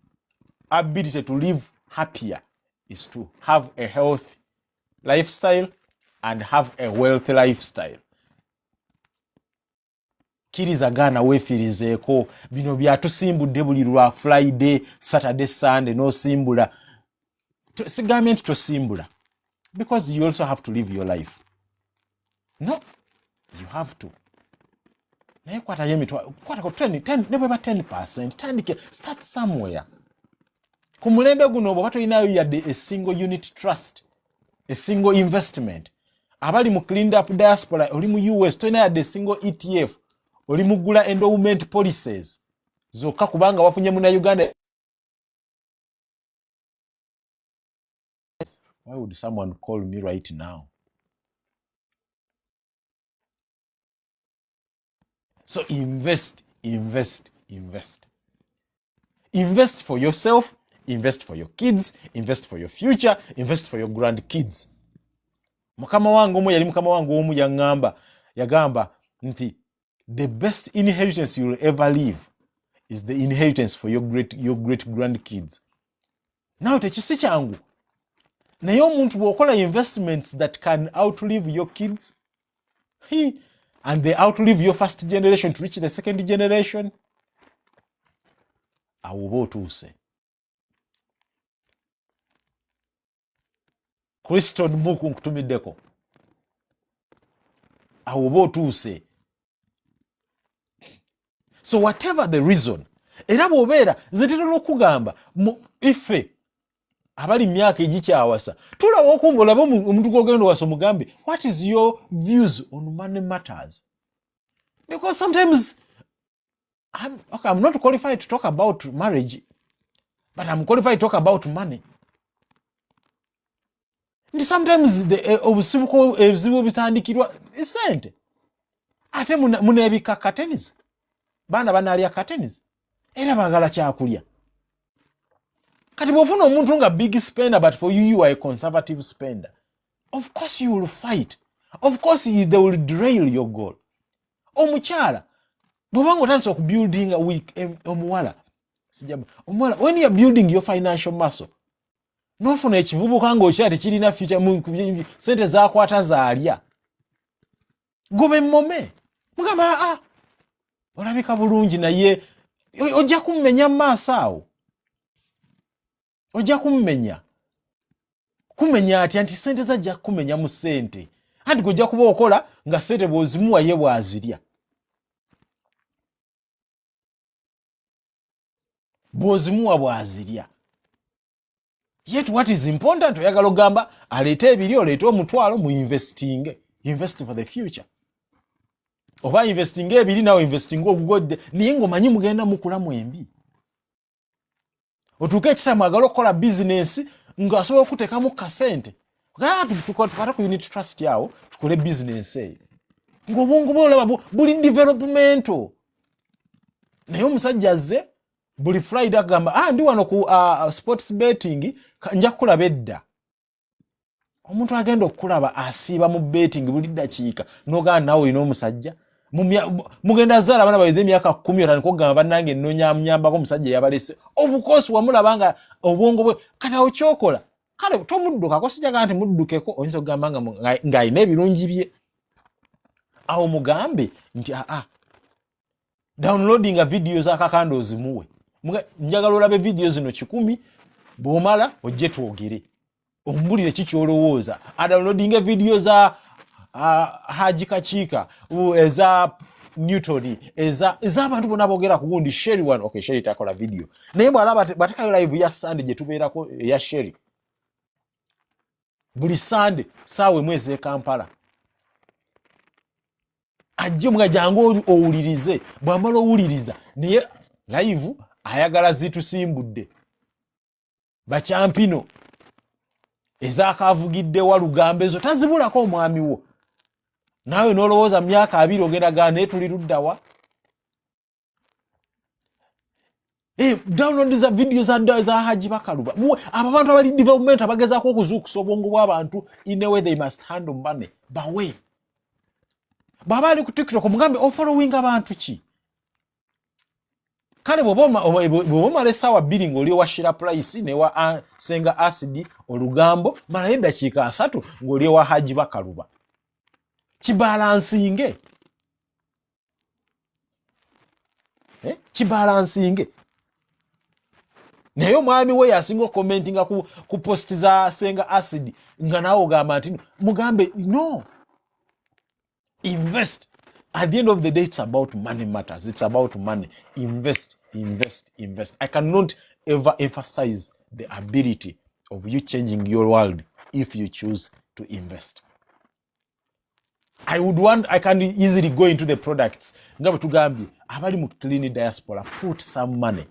ability to live happier is to have a healthy lifestyle and have a wealthy lifestyle. Kirizagana wefirizeeko bino byatusimbudde buli lwa Friday, Saturday, Sunday no simbula. Sigambye nti tosimbula because you also have to live your life. No, you have to. Naye kwatayo emitwalo, kwata ko 10, ne bweba 10%, tandike, start somewhere. Ku mulembe guno bw'oba tolinayo yadde a single unit trust, a single investment. Abali mu cleaned up diaspora, oli mu US, tolina yadde a single ETF, oli mugula endowment policies. Zokka kubanga wafunye muna Uganda. Why would someone call me right now? So invest, invest, invest. Invest for yourself, invest for your kids, invest for your future, invest for your grandkids. Mukama wangu omu yali mukama wangu omu yagamba nti the best inheritance you'll ever leave is the inheritance for your great grandkids. Now tekisi kyangu. Naye omuntu bw'okola investments that can outlive your kids, and they outlive your first generation to reach the second generation, awoba otuuse. Kriston Muku nkutumiddeko. Awoba otuuse. So whatever the reason, era bw'obeera nze ntera n'okugamba ife abali myaka egikyawasa tulawo okumbulaba omuntu gw'ogenda wasa omugambe what is your views on money matters, because sometimes I'm not qualified to talk about marriage, but I'm qualified to talk about money. And sometimes ebizibu bitandikirwa sente ate muneebika katenis, baana banaalya katenis era baagala kyakulya. Kati bw'ofuna omuntu nga big spender but for you are a conservative spender, of course you will fight, of course they will derail your goal. Omukyala bw'obanga otandise okubuilding omuwala when you are building your financial muscle n'ofuna ekivubuka ng'okyala tekirina future, sente zaakwata zaalya, gobe mmome mugamba olabika bulungi naye ojja kummenya mu maaso awo. Ojja kumenya atya nti sente zajja kumenya mu sente, anti gojja kuba okola nga sente bw'ozimuwa ye bw'azirya. bw'ozimuwa bw'azirya. Yet what is important, oyagala ogamba aleete ebiri oleete omutwalo mu investing. Invest for the future. Oba investing ebiri nawe investing ogugodde naye ng'omanyi mugenda mukulamu embi. Otuuka ekisa mwagala okukola bizinensi ng'asobola okuteekamu kasente. Tukwata ku unit trust yawo tukole bizinensi eyo. Ng'obwongo bwe olaba buli developmental. Naye omusajja azze buli Friday agamba ndi wano ku sports betting nja kukulaba edda. Omuntu agenda okulaba asiiba mu betting buli ddakiika n'ogamba naawe olina omusajja. Mugenda zaala abaana bawe emyaka 10 otandika okugamba bannange nnoonya mnyambako omusajja yabalese. Of course wamulaba nga obwongo bwe kati awo kyokola. Kale tomuddukako sijagala nti muddukeko oyinza okugamba ng'alina ebirungi bye. Awo mugambe nti downloadinga video za kakando ozimuwe. Njagala olabe video zino 100 bw'omala ojje twogere. Ombulire kiki olowooza. Downloadinga video za Haji Kachiika eza Newton eza abantu bonna boogera ku gundi Sherry wano. Okay, Sherry takola video. Naye bw'alaba batekayo live ya Sunday gye tubeerako ya Sherry. Buli Sunday saawa mwezi Kampala. Ajje mwajangu owulirize. Bw'amala owuliriza naye live ayagala zitusimbudde. Bachampino ezakavugidde walugambe ezo tazibulako omwami wo. Nawe nolowooza myaka 2 ogenda gana naye tuli luddawa. Download za video za Haji Bakaluba. Abo bantu abali development abagezaako okuzuukusa obwongo bw'abantu in a way they must handle money. Bawe. Baba ali ku TikTok mugambe ofollowing abantu ki? Kale bw'oboma lesawa billing oli wa Price ne wa Senga Acid olugambo mala eddakiika 3 ng'oli wa Haji Bakaluba. Kibalansinge. Kibalansinge. Naye omwami we yasinga commentinga ku post za Senga Acid nga nawe ogamba nti mugambe no. Invest. At the end of the day, it's about money matters. It's about money. Invest, invest, invest. I cannot ever emphasize the ability of you changing your world if you choose to invest. I can easily go into the products. Ngabo tugambi, abali mu clean diaspora, put some money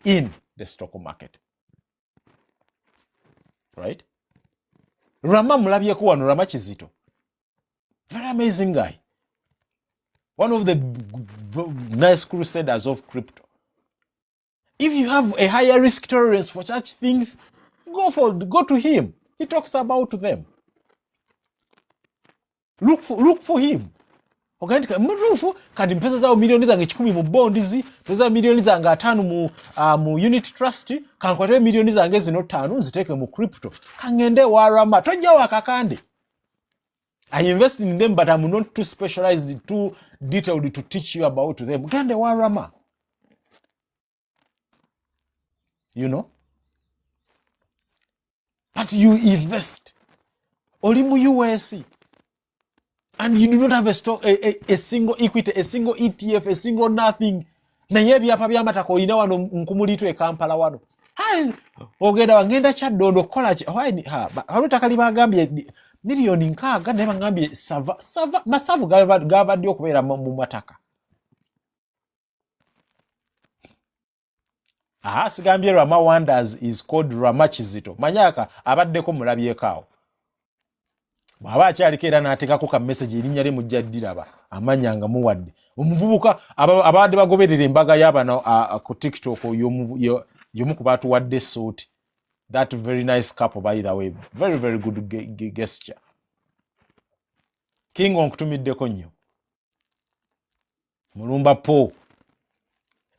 in the stock market. Right? Rama mulabyeko wano Rama Kizito. Very amazing guy. One of the nice crusaders of crypto. If you have a higher risk tolerance for such things, go to him. He talks about them. Look for him. Ogandika mrufu kadi mpesa zao milioni zange 10 mu bonds, pesa milioni zange 5 mu unit trust, kankwate milioni zange zino 5 ziteke mu crypto. Kangende warama tojja wakakande. I invest in them, but I'm not too specialized, too detailed to teach you about them. Gende warama. You know? But you invest. Only mu US. And you do not have a stock, a single equity, a single ETF, a single nothing. Na yebi apa byamatako ina wano nkumulitwe Kampala wano. Hai, ogenda wangenda chadondo kola chi. Why halutaka libagambye milioni nkaaga naye bangambye sava masavu gabadde okubeera mu mataka. Sigambye Rama Wonders is called Rama Kizito. Manyaka abaddeko mulabyekaawo. Bw'aba akyaliko era n'ateekako ka message erinnya lye mujja ddiraba amanya nga muwadde. Omuvubuka abadde bagoberera embaga y'abano ku TikTok y'omu ku baatuwadde suuti. That very nice couple, by the way. Very, very good gesture. King onkutumiddeko nnyo. Mulumba po.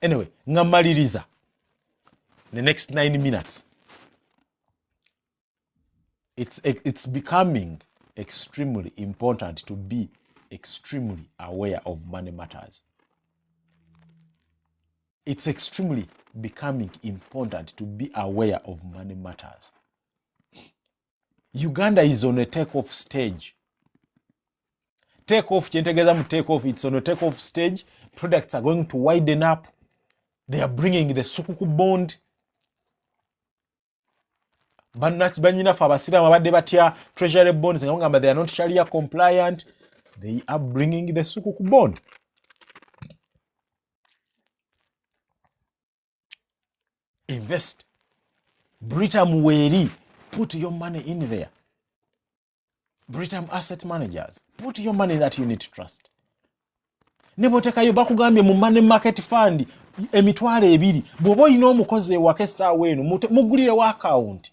Anyway, ngamaliriza. The next 9 minutes. It's becoming extremely important to be extremely aware of money matters. It's extremely becoming important to be aware of money matters. Uganda is on a take-off stage. Take-off, it's on a take-off stage. Products are going to widen up. They are bringing the sukuku bond. Banyinafu abasiramu abadde batya treasury bonds nga bagamba they are not Sharia compliant. They are bringing the sukuku bond. Invest. Britam Weri, put your money in there. Britam asset managers, put your money that you need to trust. Nebotekayo bakugambye mu money market fund emitwalo 2 bw'oba olina omukozi ewaka essaawa eno mugulirewo account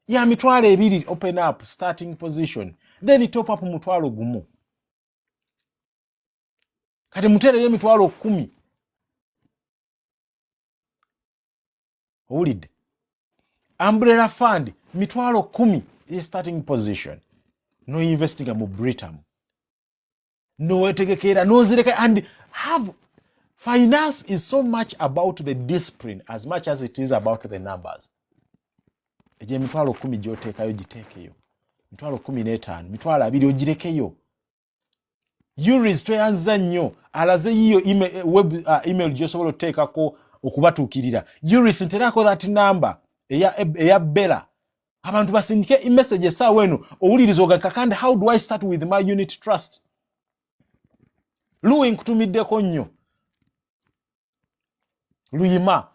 ya mitwalo 2 open up starting position then top up mutwalo 1 kati mutereyo emitwalo 10. Owulidde? Umbrella fund mitwalo 10 ye starting position. No investing mu Britam. No etegekera, no zireka, and have finance is so much about the discipline as much as it is about the numbers. Eje mitwalo 10 gyotekayo gitekeyo. Mitwalo 15, mitwalo 2 ogirekeyo. Yuris tweyanza nnyo alaze yiyo email gyosobola oteekako okubatuukirira. Yuris nterako that number eya Bella. Abantu basindike message essaawa eno owuliriza ogakakande how do I start with my unit trust? Louis nkutumiddeko nnyo. Luyima.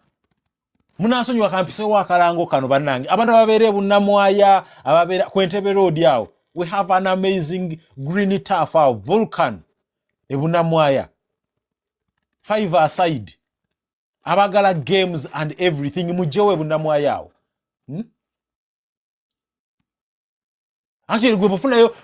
Munasonyiwa kampisewo akalango kano bannange. Abantu ababeera Bunnamwaya, ababeera ku Entebbe Road awo. We have an amazing green turf awo, volcan. Bunnamwaya. 5 aside. Abagala games and everything. Mujewe Bunnamwaya awo. Actually, gwe bufunayo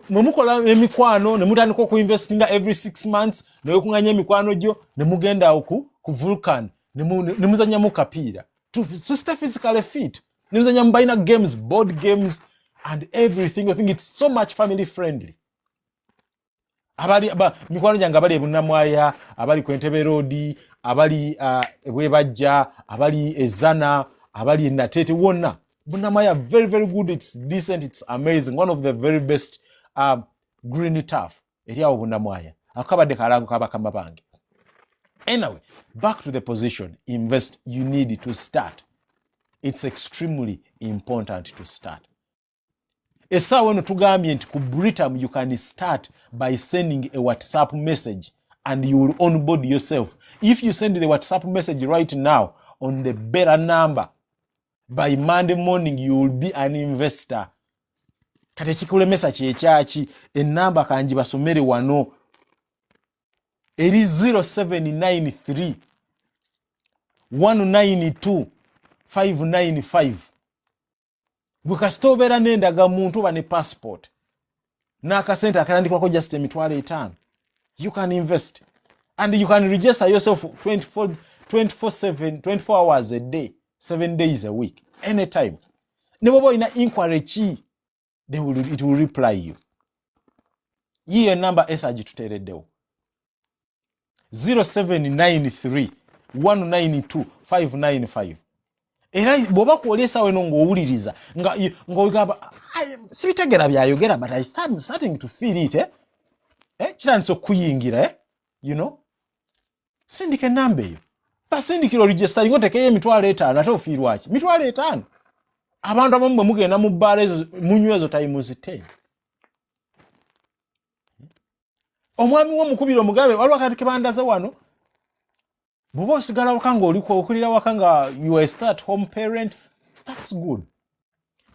mumukola emikwano ne mutandika okuinvestinga every 6 months nayo kunganya emikwano gyo ne mugenda ku vulcan ne muzanya mu kapiira to stay physically fit ne muzanya mbaina games, board games and everything. I think it's so much family friendly. Abali mikwano gyange abali Bunnamwaya, abali ku Entebbe Road, abali Bwebajja, abali Ezana, abali Natete wonna. Bunnamwaya very very good, it's decent, it's amazing, one of the very best green turf eri awo Bunnamwaya. Akabadde kalango kabakamba bange. Anyway, back to the position. Invest. You need to start. It's extremely important to start. Essaawa eno tugambye nti ku Britam you can start by sending a WhatsApp message and you will onboard yourself. If you send the WhatsApp message right now on the better number, by Monday morning you will be an investor. Kati ekikulemesa kyekyaki enamba kanji basomere wano eri 0793 192 595. Gwe kasita obeera n'endaga muntu oba ne passport n'akasente akalandikwako just emitwalo 5, you can invest and you can register yourself 24/7 hours a day, 7 days a week, anytime. Ne bwoba olina inquiry ki, it will reply you. Yiyo number esagi tuteereddewo 0793 192 595. Era bwoba kuolya essaawa eno ng'owuliriza ng'ogamba sibitegera byayogera but I'm starting to feel it kitandise okuyingira you know, sindika enamba eyo basindikira oregistering otekeyo emitwalo 5 ate ofiirwa ki mitwalo 5. Abantu abamu bwe mugenda mu bbaala ezo munywa ezo times 10. Omwami w'omukubira omugabe waliwo akati ke bandaze wano bw'oba osigala waka ng'oliko okulira waka nga you are a stay-at-home parent, that's good.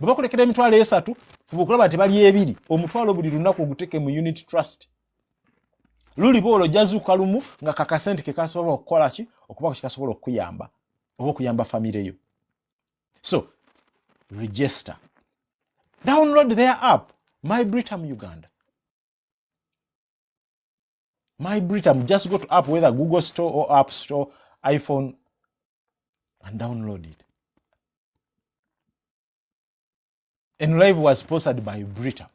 Bwe bakulekera emitwalo 3 fuba okulaba nti bali 2 omutwalo buli lunaku oguteke mu unit trust. Luliba olwo jazuuka lumu nga kakasente ke kasobola okukola ki okuba kikasobola okuyamba oba okuyamba famire yo. So register, download their app, My Britam Uganda. My Britam, just go to app, whether Google Store or App Store, iPhone, and download it. And live was sponsored by Britam.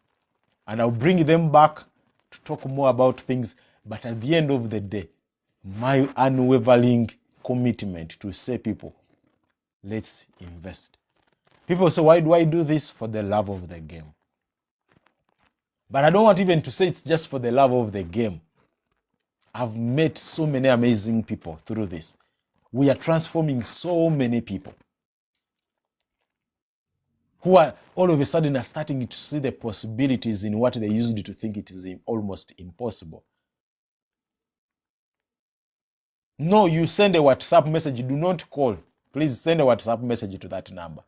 And I'll bring them back to talk more about things. But at the end of the day, my unwavering commitment to say people, let's invest. People say, why do I do this? For the love of the game. But I don't want even to say it's just for the love of the game. I've met so many amazing people through this. we are transforming so many people who are all of a sudden are starting to see the possibilities in what they used to think it is almost impossible. No, you send a WhatsApp message, do not call. Please send a WhatsApp message to that number.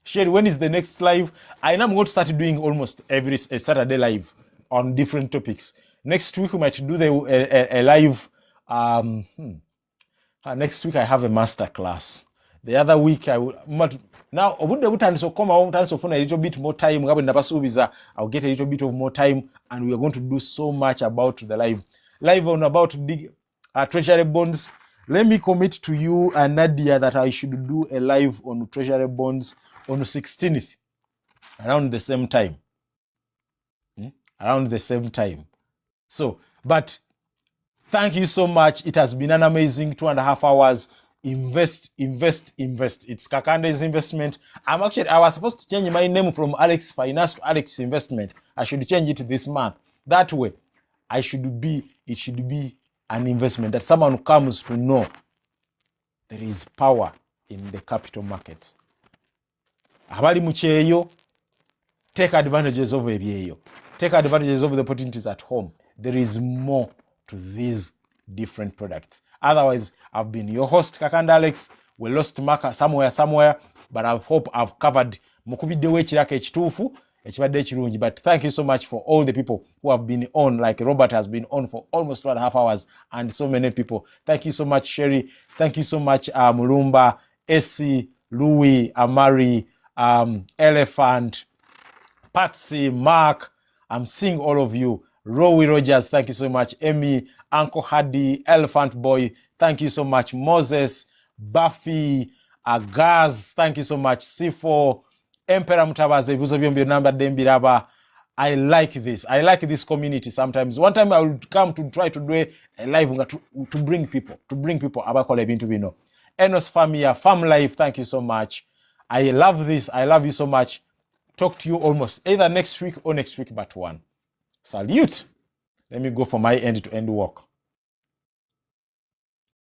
Sherry, when is the next live? I know I'm going to start doing almost every Saturday live on different topics. Next week we might do a live. Next week I have a master class. The other week I will. Now, a little bit more time. I'll get a little bit of more time, and we are going to do so much about the live on about treasury bonds. Let me commit to you and Nadia that I should do a live on treasury bonds on the 16th, around the same time. Around the same time. So, but thank you so much. It has been an amazing 2.5 hours. Invest. It's Kakande's investment. I was supposed to change my name from Alex Finance to Alex Investment. I should change it this month. That way, it should be an investment that someone comes to know there is power in the capital markets. Abali mucheyo, take advantages of ebyeyo. Take advantages of the opportunities at home. There is more to these different products. Otherwise, I've been your host, Kakanda Alex. We lost marker somewhere, but I hope I've covered mukubiddewo ekiraka ekituufu ekibadde ekirungi. But thank you so much for all the people who have been on, like Robert has been on for almost 2.5 hours, and so many people. Thank you so much, Sherry. Thank you so much, Mulumba, Essie, Louis, Amari, Elephant, Patsy, Mark. I'm seeing all of you. Rowie Rogers, thank you so much. Emmy, Uncle Hadi, Elephant Boy, thank you so much. Moses, Buffy, Agaz, thank you so much. C4, Emperor Mutabaze, I like this. I like this community sometimes. One time I would come to try to do a live to bring people. Enos Famia, Farm Life, thank you so much. I love this. I love you so much. Talk to you almost either next week or next week but one. Salute. Let me go for my end to end work.